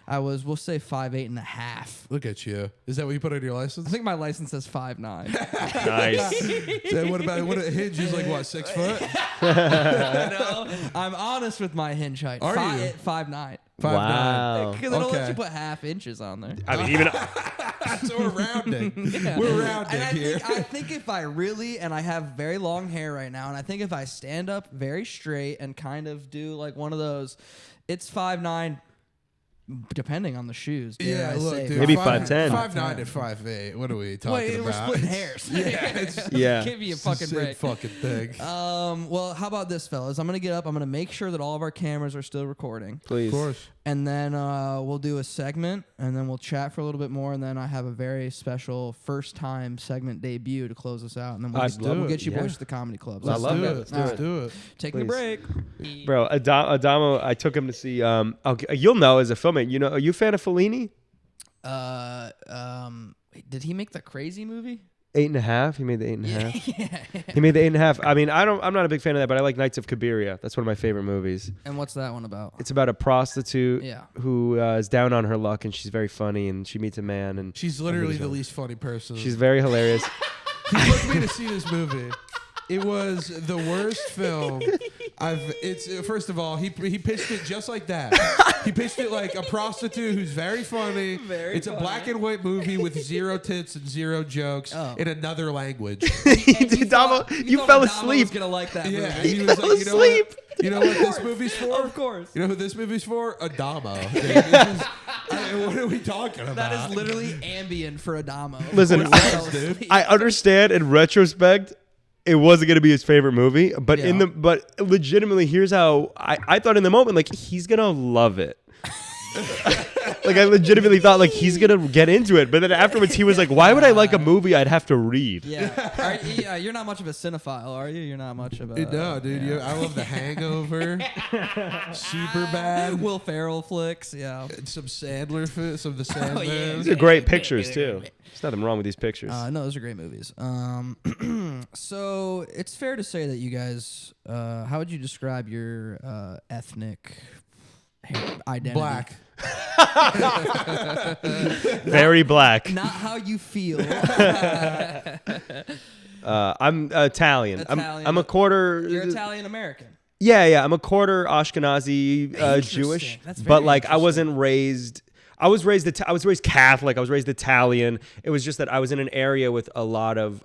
we'll say 5'8.5". Look at you. Is that what you put on your I license? think my license says 5'9". Nice. So what a hinge is like, what, 6 foot? No, I'm honest with my hinge height. Are you? 5'9". Wow. Because it'll let Okay. you put half inches on there. I mean, even So we're rounding. Yeah. We're rounding And here. I think if I really, and I have very long hair right now, and I think if I stand up very straight and kind of do like one of those, it's 5'9", depending on the shoes. Yeah, look, say. dude, Maybe 5'10". 5'10". 5'9" and 5'8". What are we talking Wait, about? we're splitting hairs. Yeah. Give me a It's the fucking same break. fucking thing. Well, how about this, fellas? I'm gonna get up. I'm gonna make sure that all of our cameras are still recording, Please. Of course. and then we'll do a segment, and then we'll chat for a little bit more, and then I have a very special first-time segment debut to close us out, and then we'll get you boys to the comedy clubs. I love that. Let's do it. Taking a break. Bro, Adamo, I took him to see. You'll know as a filmmaker. You know, are you a fan of Fellini? Did he make the Crazy movie? 8.5. He made the 8.5. Yeah. He made the 8.5. I mean, I'm not a big fan of that, but I like Knights of Cabiria. That's one of my favorite movies. And what's that one about? It's about a prostitute Yeah. who is down on her luck, and she's very funny, and she meets a man, and She's literally the least funny person. she's very hilarious. He took me to see this movie. It was the worst film first of all, he pitched it just like that. He pitched it like a prostitute who's very funny. It's a black and white movie with 0 tits and 0 jokes in another language. Adamo, you fell asleep. Was gonna like that Yeah, movie. he was fell like, asleep. You know what this movie's for? Of course. You know who this movie's for? Adamo. What are we talking about? That is literally ambient for Adamo. Listen, Of course he fell asleep. I understand in retrospect it wasn't gonna be his favorite movie, but but legitimately, here's how I thought in the moment, like he's gonna love it. Like I legitimately thought like he's gonna get into it, but then afterwards he was like, "Why would I like a movie I'd have to read?" Yeah. You're not much of a cinephile, are you? You're not much of a. No, dude. Yeah. I love The Hangover. Super bad. Will Ferrell flicks, yeah. Some Sandler, some of the Sandler. yeah. These are great pictures too. There's nothing wrong with these pictures. No, those are great movies. So it's fair to say that you guys, how would you describe your ethnic identity? Black. Very black. Not how you feel. I'm Italian. I'm a quarter. You're Italian American. Yeah. I'm a quarter Ashkenazi Jewish, That's very but like I interesting. wasn't raised. I was raised Catholic. I was raised Italian. It was just that I was in an area with a lot of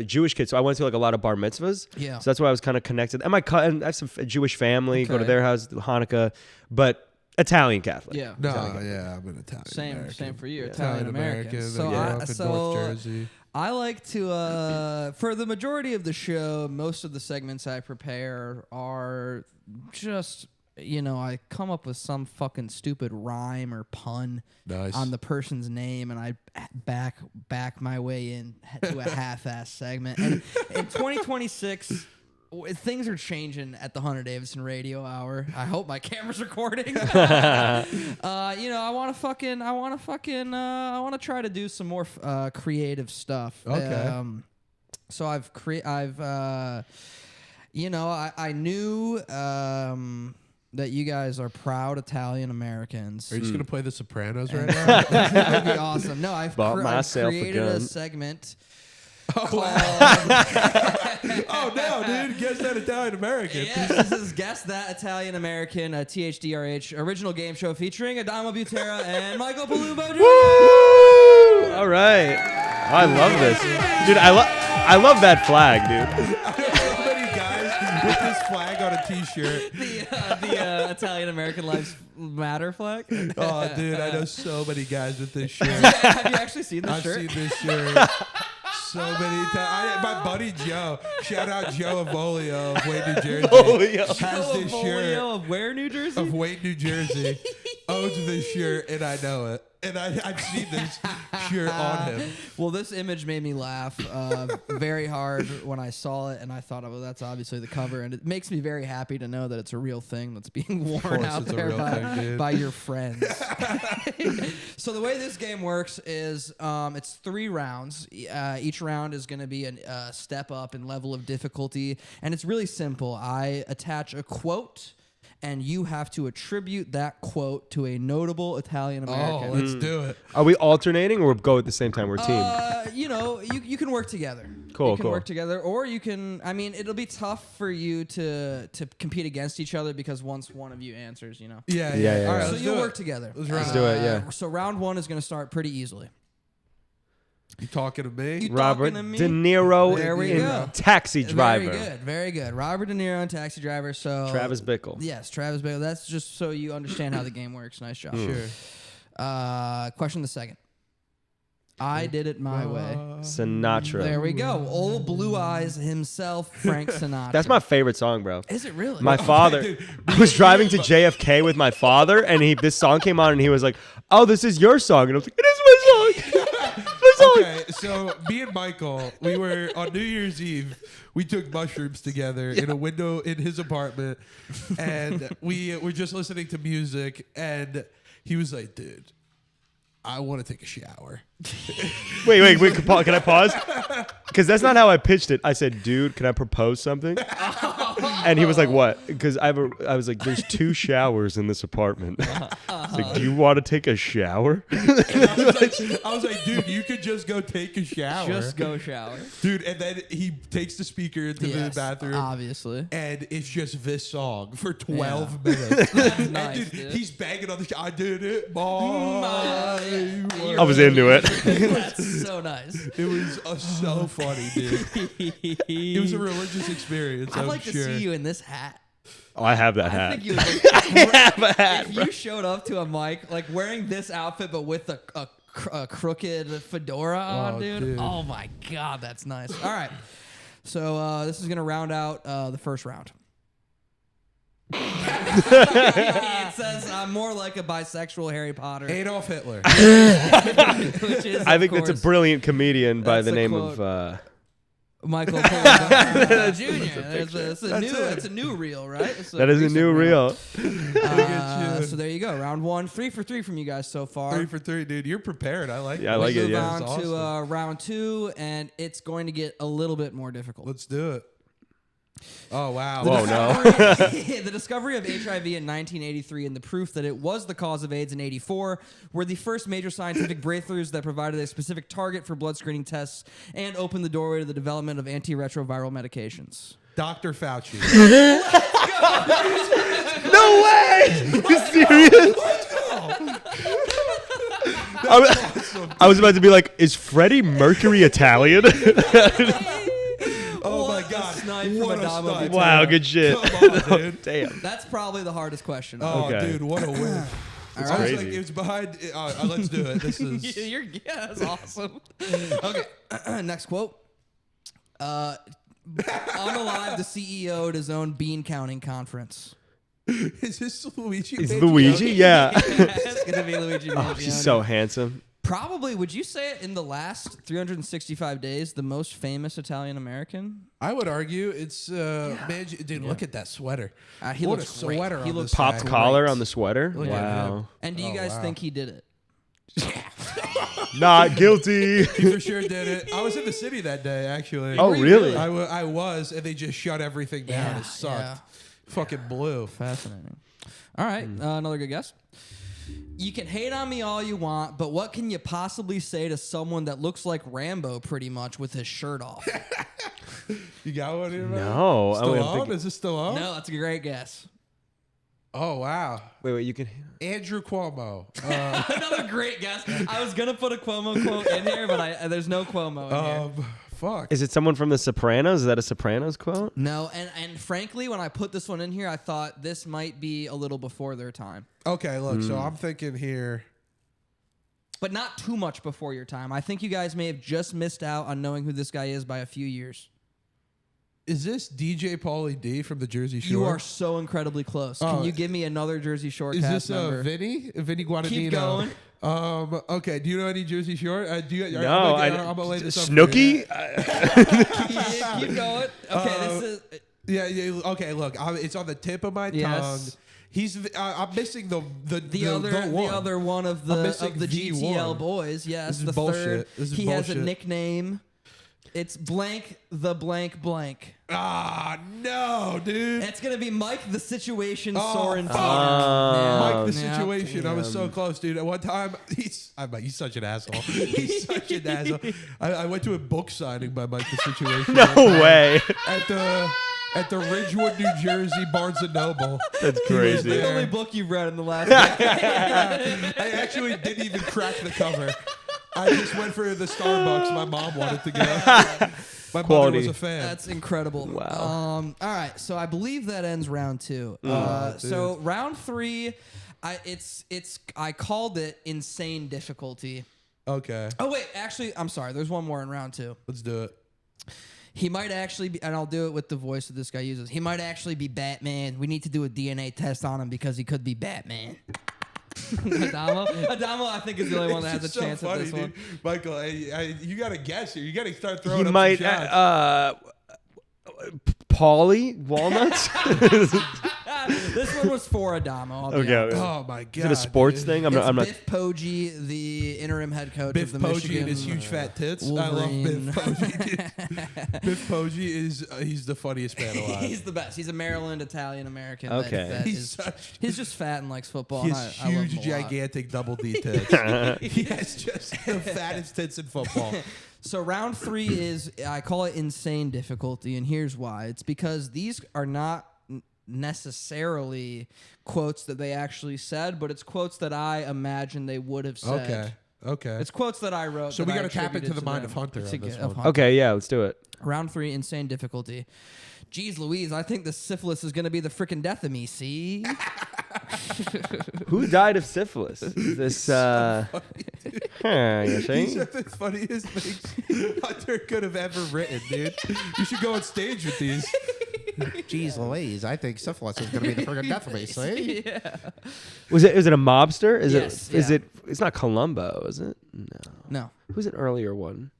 Jewish kids, so I went to like a lot of bar mitzvahs. Yeah. So that's why I was kind of connected. And I have some Jewish family. Go to Okay. their house, Hanukkah, but Italian Catholic. Yeah. No, yeah, I'm an Italian. Same American. for you, Yeah. Italian American. So up in North Jersey. I like to, for the majority of the show, most of the segments I prepare are just, I come up with some fucking stupid rhyme or pun Nice. on the person's name, and I back my way in to a half-ass segment. And in 2026. Things are changing at the Hunter Davidson Radio Hour. I hope my camera's recording. I want to try to do some more creative stuff. Okay. So I knew that you guys are proud Italian Americans. Are you just gonna play The Sopranos right now? That would be awesome. No, I've Bought myself a created a gun. segment. Oh no, dude! Guess that Italian American. Yes, this is Guess That Italian American, a THDRH original game show featuring Adamo Butera and Michael Palumbo Jr. Woo! All right. I love this, dude. I love that flag, dude. So many guys with this flag on a T-shirt. The Italian American Lives Matter flag. Oh, dude, I know so many guys with this shirt. Have you actually seen this I've shirt? seen this shirt so many times. My buddy Joe, shout out Joe Avolio of Wayne, New Jersey, has this shirt of where, New Jersey? of Wayne, New Jersey, owns this shirt, and I know it. And I've seen this shirt on him. Well, this image made me laugh very hard when I saw it, and I thought, well, that's obviously the cover, and it makes me very happy to know that it's a real thing that's being worn out it's a there real thing, by your friends. So the way this game works is it's 3 rounds. Each round is going to be a step up in level of difficulty, and it's really simple. I attach a quote, and you have to attribute that quote to a notable Italian American. Oh, let's do it. Are we alternating or go at the same time? We're a team. You can work together. Cool, You can cool. work together, or you can. I mean, it'll be tough for you to compete against each other because once one of you answers, Yeah. Yeah, All yeah. right, so let's you'll do work it. together. Let's do it, yeah. So round 1 is going to start pretty easily. You talking to me? You Robert talking to me? De Niro There we in go. Taxi Driver. Very good, very good. Robert De Niro and Taxi Driver. So Travis Bickle. Yes, Travis Bickle. That's just so you understand how the game works. Nice job. Sure. Question the second. I did it my way. Sinatra. There we go. Old Blue Eyes himself, Frank Sinatra. That's my favorite song, bro. Is it really? My father. I was driving to JFK with my father, and this song came on, and he was like, "Oh, this is your song," and I was like, "It is my song." My song. Okay, so me and Michael, we were on New Year's Eve. We took mushrooms together in a window in his apartment, and we were just listening to music. And he was like, "Dude, I want to take a shower." Wait. Can I pause? Because that's not how I pitched it. I said, "Dude, can I propose something?" And he was like, "What?" Because I was like, "There's 2 showers in this apartment." He's like, "Do you want to take a shower?" I was like, "Dude, you could just go take a shower." Just go shower. Dude, and then he takes the speaker into the bathroom. Obviously. And it's just this song for 12 minutes. And Nice, dude, dude. he's banging on the I did it, boy. I was into it. That's so nice. It was so funny, dude. It was a religious experience. I'd I'm like to sure. see you in this hat. Oh, I have that I hat. think you would I have a hat, if bro. you showed up to a mic like wearing this outfit but with a crooked fedora on, dude. Oh my god, that's nice. All right, so this is gonna round out the first round. It says I'm more like a bisexual Harry Potter. Adolf Hitler. Which is, I think of that's a course, brilliant comedian by That's the a name quote. of. Michael Palumbo Jr. That's It's a new reel, right? It's That is a recent new reel. So there you go. Round 1, 3 for 3 from you guys so far. 3 for 3, dude. You're prepared. I like it. Yeah, I like it. Move Yeah. on That's to awesome. round 2, and it's going to get a little bit more difficult. Let's do it. Oh, wow. Whoa, no. The discovery of HIV in 1983 and the proof that it was the cause of AIDS in 84 were the first major scientific breakthroughs that provided a specific target for blood screening tests and opened the doorway to the development of antiretroviral medications. Dr. Fauci. No way! You serious? I was about to be like, is Freddie Mercury Italian? Oh, What my a God. snipe from What a Adamo snipe. Butera. Wow, good shit. Come on, dude. Damn. That's probably the hardest question. Oh, Okay. dude, what a win. All I was right. like, Crazy. it was behind. Let's do it. This is. That's awesome. Okay, next quote. Unalive, the CEO at his own bean counting conference. Is this Luigi? Is Mangione? Luigi? Yeah. It's gonna be Luigi Oh, Mangione. he's so handsome. Probably, would you say it in the last 365 days, the most famous Italian American? I would argue it's dude. Look at that sweater. He What looks a great. sweater He on looks this Popped guy. collar on the sweater. Look at Wow. him. And do you Oh, guys wow. think he did it? Not guilty. He for sure did it. I was in the city that day, actually. Oh, really? I was, and they just shut everything down. Yeah, It sucked. yeah. Fucking blew. Fascinating. All right, another good guess. You can hate on me all you want, but what can you possibly say to someone that looks like Rambo pretty much with his shirt off? You got one here, man? No. Still I'm on? thinking- Is this still on? No, that's a great guess. Oh, wow. Wait, you can. Andrew Cuomo. Another great guess. I was gonna put a Cuomo quote in here, but there's no Cuomo in here. Fuck. Is it someone from The Sopranos? Is that a Sopranos quote? No, and frankly, when I put this one in here, I thought this might be a little before their time, Okay, look. So I'm thinking here. but not too much before your time. I think you guys may have just missed out on knowing who this guy is by a few years. Is this DJ Pauly D from the Jersey Shore? You are so incredibly close. Oh. Can you give me another Jersey Shore Is cast this member? Vinny? Vinny Guadagnino. Keep going. Okay. Do you know any Jersey Shore? Do you? No, I'm gonna lay this up for Snooki? you. Keep going. Okay, this is. Yeah. Okay. Look, it's on the tip of my Yes. tongue. He's. I'm missing the other one of I'm the missing GTL V1. boys. Yes, This is the bullshit. third. This is He has a bullshit. nickname. It's blank the blank blank. Ah, no, dude. It's gonna be Mike the Situation Oh, Sorrentino. fuck. Yeah. Mike, the Yeah. situation. I was so close, dude. At one time, he's such an asshole. He's such an asshole. I went to a book signing by Mike, the situation. No way. At the Ridgewood, New Jersey Barnes and Noble. That's The crazy. only book you've read in the last. I actually didn't even crack the cover. I just went for the Starbucks my mom wanted to go. My mother was a fan. That's incredible. Wow. All right, so I believe that ends round 2. So round 3, I called it insane difficulty. Okay. Oh wait, actually, I'm sorry. There's one more in round 2. Let's do it. He might actually be, and I'll do it with the voice that this guy uses. He might actually be Batman. We need to do a DNA test on him because he could be Batman. Adamo, I think, is the only one that has a chance at this one. Michael, you got to guess here. You got to start throwing He up might. some shots. Pauly walnuts. This one was for Adamo. I'll be honest. Oh my god! Is it a sports thing? I'm not. Biff Poggi, the interim head coach Biff of the Poggi Michigan and his huge fat tits. Wolverine. I love Biff Poggi. Biff Poggi he's the funniest man alive. He's the best. He's a Maryland Italian American. Okay. He's just fat and likes football. He and has I love huge, him a lot. gigantic double D tits. He has just the fattest tits in football. So round 3 is, I call it insane difficulty, and here's why. It's because these are not necessarily quotes that they actually said, but it's quotes that I imagine they would have said. Okay. It's quotes that I wrote. So that we I got to tap attributed into the to mind them. of Hunter on this one. Okay, yeah, let's do it. Round 3, insane difficulty. Geez Louise, I think the syphilis is going to be the freaking death of me, see? Who died of syphilis? This, you These see? are the funniest things Hunter could have ever written, dude. You should go on stage with these. Jeez Louise, I think syphilis is going to be the friggin' death of me, see? Yeah. Was it a mobster? Yes, Is yeah. it? It's not Columbo, is it? No. Who's an earlier one?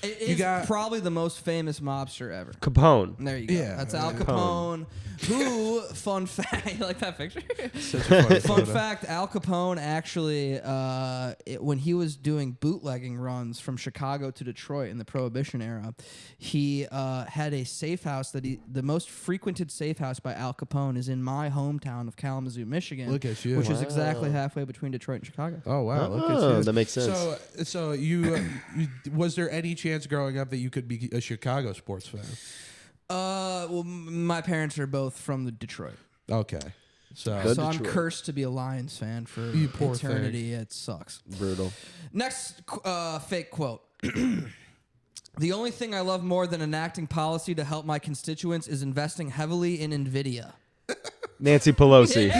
It is probably the most famous mobster ever. Capone. There you go. Yeah. That's Al Capone. Who, fun fact, you like that picture? Such a funny Fun photo. fact, Al Capone actually, when he was doing bootlegging runs from Chicago to Detroit in the Prohibition era, he had a safe house the most frequented safe house by Al Capone is in my hometown of Kalamazoo, Michigan. Look at you. Which is exactly halfway between Detroit and Chicago. Oh wow! Look at Oh, you. that makes sense. So you was there any chance growing up that you could be a Chicago sports fan? Well, my parents are both from the Detroit. Okay, so Good. So I'm Detroit. cursed to be a Lions fan for You poor eternity. It sucks. Brutal. Next fake quote. The only thing I love more than enacting policy to help my constituents is investing heavily in NVIDIA. Nancy Pelosi.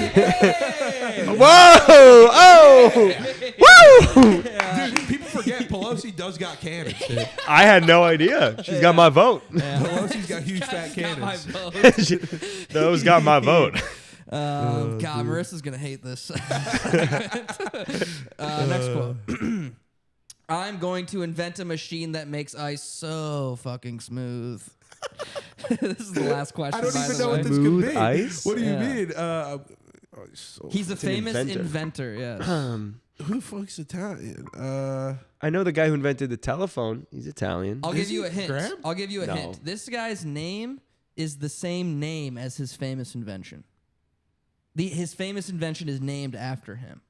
Whoa! Oh! Woo! dude, people forget Pelosi does got cannons. Dude. I had no idea. She's got my vote. Pelosi's got huge fat Got my cannons. vote. Those got my vote. God, Marissa's gonna hate this. Next quote. I'm going to invent a machine that makes ice so fucking smooth. This is the last question. I don't by even the know way. what this Smooth could be. ice? What do you Yeah. mean? He's a famous inventor. inventor. Yes. Who the fuck's Italian? I know the guy who invented the telephone. He's Italian. I'll Is give you he a hint. Graham? I'll give you a No. hint. This guy's name is the same name as his famous invention. His famous invention is named after him.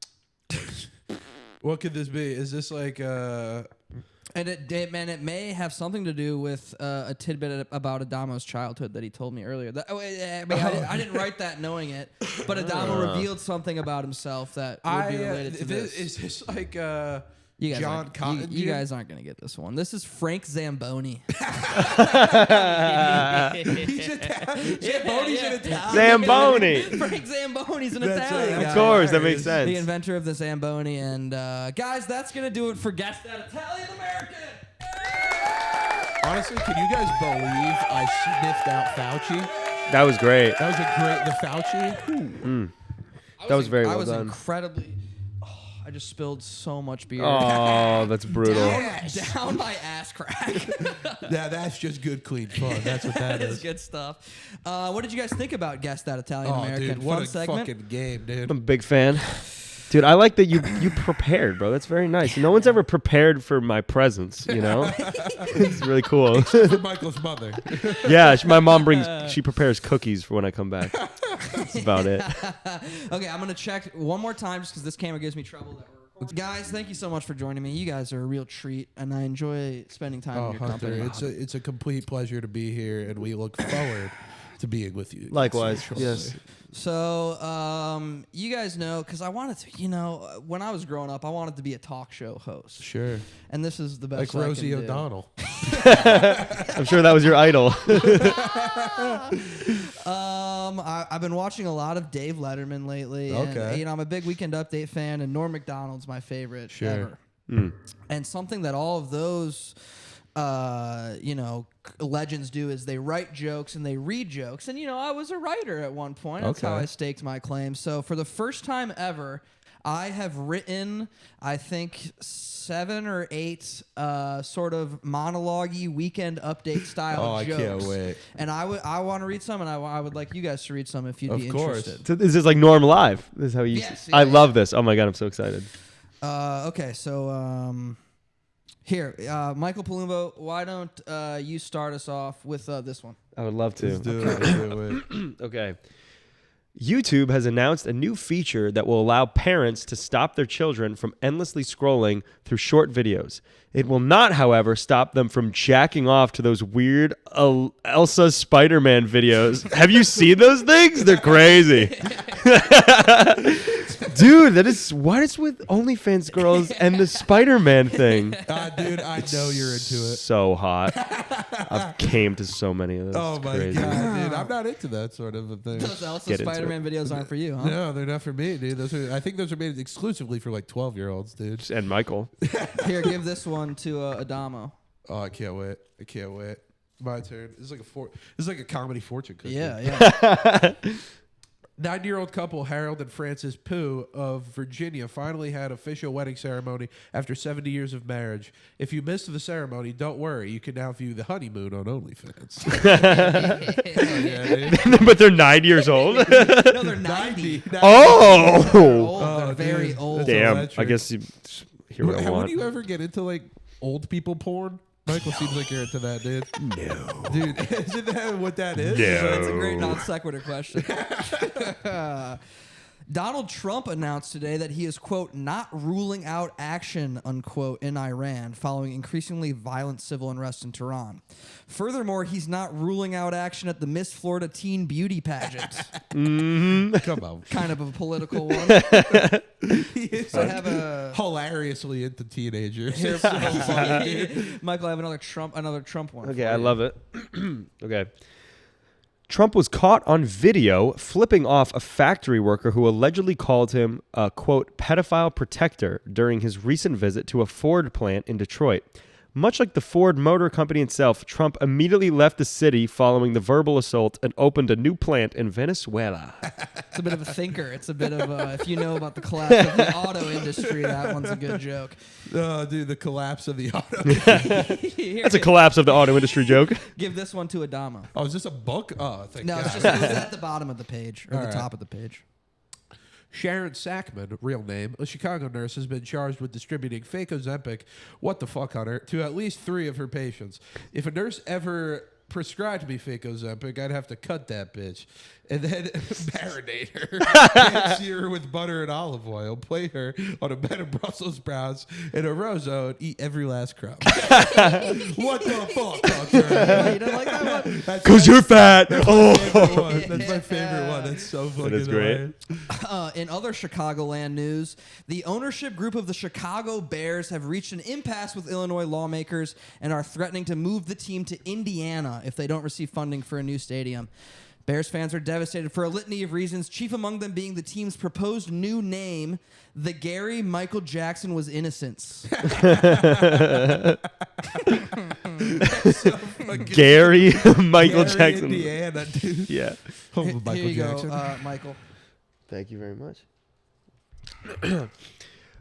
What could this be? Is this like And it may have something to do with a tidbit about Adamo's childhood that he told me earlier. I didn't write that knowing it, but Adamo revealed something about himself that would be related to this. Is this like You guys John aren't- Cotton? you guys aren't going to get this one. This is Frank Zamboni. He's Italian. Zamboni's an Italian. Zamboni. Frank Zamboni's an That's Italian right. guy. Of course, that Hilarious. makes sense. The inventor of the Zamboni. And guys, that's going to do it for Guess That Italian American. Honestly, can you guys believe I sniffed out Fauci? That was great. That was the Fauci. That was very well I was done. incredibly. I just spilled so much beer. Oh, that's brutal. Down my ass crack. Yeah, that's just good, clean fun. That's what that That is is. good stuff. What did you guys think about Guess That Italian Oh, American? dude, what Fun a segment. fucking game, dude. I'm a big fan. Dude, I like that you prepared, bro. That's very nice. No one's ever prepared for my presence, you know? It's really cool. For Michael's mother. Yeah, my mom she prepares cookies for when I come back. That's about it. Okay, I'm gonna check one more time just because this camera gives me trouble that we're recording. Guys, thank you so much for joining me. You guys are a real treat, and I enjoy spending time Oh, in your Hunter, company. it's a complete pleasure to be here, and we look forward to being with you. Likewise. Yes. So, you guys know, because I wanted to, when I was growing up, I wanted to be a talk show host. Sure. And this is the best Like I Rosie can do. O'Donnell. I'm sure that was your idol. I've been watching a lot of Dave Letterman lately. Okay. And, I'm a big Weekend Update fan, and Norm Macdonald's my favorite ever. And something that all of those, legends do is they write jokes and they read jokes. And, I was a writer at one point. That's how I staked my claim. So for the first time ever, I have written, I think, 7 or 8 sort of monologue-y Weekend Update style jokes. I can't wait. And I want to read some, and I would like you guys to read some if you'd be interested. So this is like Norm Live. This is how you. Yes, I love this. Oh my god, I'm so excited. Okay, so here, Michael Palumbo, why don't you start us off with this one? I would love to. Let's do it. Okay. YouTube has announced a new feature that will allow parents to stop their children from endlessly scrolling through short videos. It will not, however, stop them from jacking off to those weird Elsa Spider-Man videos. Have you seen those things? They're crazy. Dude, what is with OnlyFans girls and the Spider-Man thing? Dude, I know you're into it. So hot. I've came to so many of those. Oh It's my crazy. god, dude! I'm not into that sort of a thing. Those Elsa Get into Spider-Man videos aren't for you, huh? No, they're not for me, dude. I think those are made exclusively for like 12-year-olds, dude. And Michael. Here, give this one to Adamo. Oh, I can't wait. My turn. This is like a comedy fortune cookie. Yeah. 9-year-old couple Harold and Frances Pooh of Virginia finally had official wedding ceremony after 70 years of marriage. If you missed the ceremony, don't worry. You can now view the honeymoon on OnlyFans. But they're 9 years old. No, they're 90. Oh. They're old. They're Oh, very dude. old. That's Damn. electric. I guess you hear what I Would want. you ever get into like old people porn? Michael seems like you're into that, dude. No. Dude, isn't that what that is? No. That's a great non sequitur question. Donald Trump announced today that he is, quote, not ruling out action, unquote, in Iran following increasingly violent civil unrest in Tehran. Furthermore, he's not ruling out action at the Miss Florida Teen Beauty pageant. Come on. Kind of a political one. So I have a... Hilariously into teenagers. Here's Michael, I have another Trump one. Okay, for I you. love it. Okay. Trump was caught on video flipping off a factory worker who allegedly called him a, quote, pedophile protector during his recent visit to a Ford plant in Detroit. Much like the Ford Motor Company itself, Trump immediately left the city following the verbal assault and opened a new plant in Venezuela. It's a bit of a thinker. It's a bit of a, if you know about the collapse of the auto industry, that one's a good joke. Oh, dude, the collapse of the auto. Here, That's a collapse of the auto industry joke. give this one to Adamo. Oh, is this a book? Oh, thank No, God. it's just it was at the bottom of the page, or All the right. top of the page. Sharon Sackman, real name, a Chicago nurse, has been charged with distributing fake Ozempic, what the fuck, Hunter, to at least 3 of her patients. If a nurse ever prescribed me fake Ozempic, I'd have to cut that bitch and then marinate her, sear her with butter and olive oil, plate her on a bed of Brussels sprouts in a row zone, eat every last crumb. What the fuck, Hunter? You don't like that one? Because you're fat. Oh. That's my favorite one. That's so fucking is great. hilarious. In other Chicagoland news, the ownership group of the Chicago Bears have reached an impasse with Illinois lawmakers and are threatening to move the team to Indiana if they don't receive funding for a new stadium. Bears fans are devastated for a litany of reasons, chief among them being the team's proposed new name, the Gary Michael Jackson Was Innocence. Gary Michael Gary, Jackson. Indiana, dude. Yeah. Home of Michael Here you Jackson. go, Michael. Thank you very much.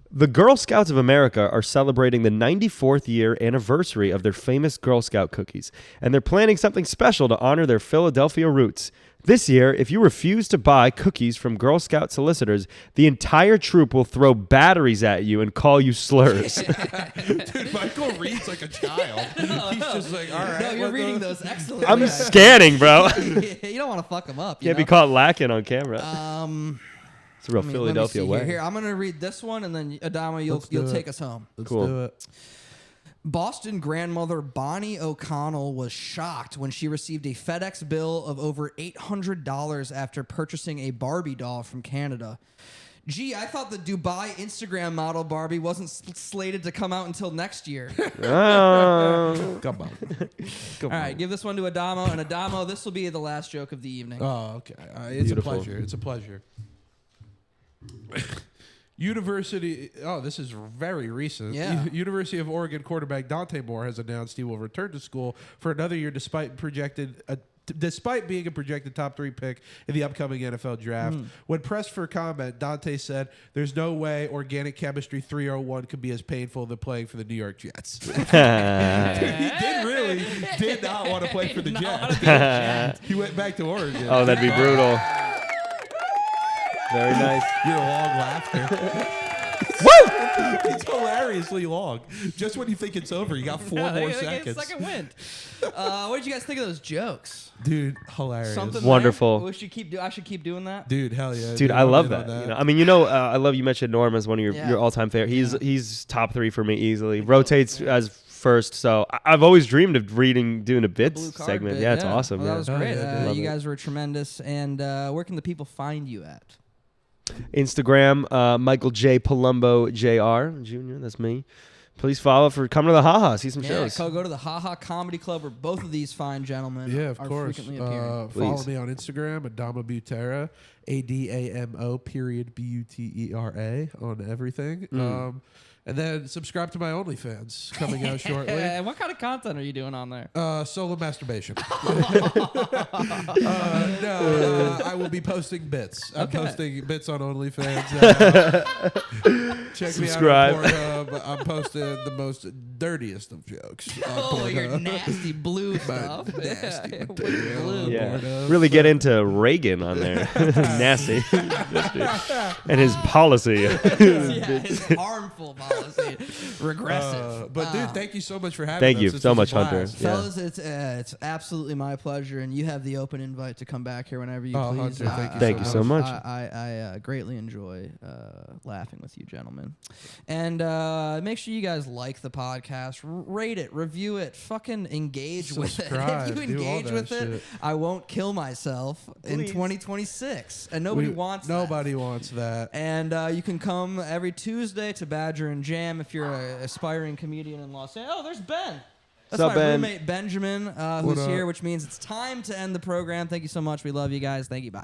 The Girl Scouts of America are celebrating the 94th year anniversary of their famous Girl Scout cookies, and they're planning something special to honor their Philadelphia roots. This year, if you refuse to buy cookies from Girl Scout solicitors, the entire troop will throw batteries at you and call you slurs. Dude, Michael reads like a child. He's just like, all right. No, you're what reading the- those excellently. I'm scanning, bro. You don't want to fuck them up. You Can't be know? caught lacking on camera. It's a real Let me Philadelphia see way. Here, I'm going to read this one, and then Adamo, you'll Let's do it. take us home. Let's Cool. do it. Boston grandmother Bonnie O'Connell was shocked when she received a FedEx bill of over $800 after purchasing a Barbie doll from Canada. Gee, I thought the Dubai Instagram model Barbie wasn't slated to come out until next year. Oh. Come on. All right, give this one to Adamo. And Adamo, this will be the last joke of the evening. Oh, okay. It's Beautiful. a pleasure. It's a pleasure. University. Oh, this is very recent. Yeah. University of Oregon quarterback Dante Moore has announced he will return to school for another year, despite being a projected top 3 pick in the upcoming NFL draft. When pressed for comment, Dante said, "There's no way organic chemistry 301 could be as painful than playing for the New York Jets." Dude, he did not want to play for the Jets. He went back to Oregon. Oh, that'd be brutal. Very nice. Your long laughter. Woo! It's hilariously long. Just when you think it's over, you got 4 more seconds. Second wind. What did you guys think of those jokes? Dude, hilarious. Something Wonderful. there? I should keep doing that. Dude, hell yeah. Dude, I love I'm in that. on You know, I mean, I love you mentioned Norm as one of your all-time favorite. He's top 3 for me easily. Rotates as first. So I've always dreamed of doing a bits Blue card segment. bit, Yeah, it's awesome. Well, that was Oh, great. yeah, love You it. guys were tremendous. And where can the people find you at? Instagram, Michael J. Palumbo Jr. Jr. That's me. Please follow for coming to the Haha. See some shows. Go to the Haha Comedy Club where both of these fine gentlemen Yeah, of are course. frequently appearing. Follow Please. me on Instagram, Adamo Butera, ADAMO BUTERA on everything. And then subscribe to my OnlyFans coming out shortly. And what kind of content are you doing on there? Solo masturbation. I will be posting bits. I'm posting bits on OnlyFans. Check Subscribe. me out on Pornhub. I'm posting the most dirtiest of jokes. On Your Pornhub. nasty blue stuff. nasty With material. blue. Yeah. Pornhub. Really get into Reagan on there. Nasty. And his policy. Yeah, his harmful policy. Regressive. But dude, thank you so much for having Thank us. you This so was a much, Hunter. blast. Yeah. Fellas, it's absolutely my pleasure, and you have the open invite to come back here whenever you Oh, please. Hunter, Thank you so much. I greatly enjoy laughing with you, gentlemen. And make sure you guys like the podcast, rate it, review it, fucking engage with it. Subscribe, If you do all engage that with it, shit. I won't kill myself in 2026. And nobody wants that. Nobody wants that. And you can come every Tuesday to Badger and Jam if you're an aspiring comedian in Los Angeles. Oh, there's Ben. That's What's up, my Ben? roommate Benjamin, who's What up? here, which means it's time to end the program. Thank you so much. We love you guys. Thank you. Bye.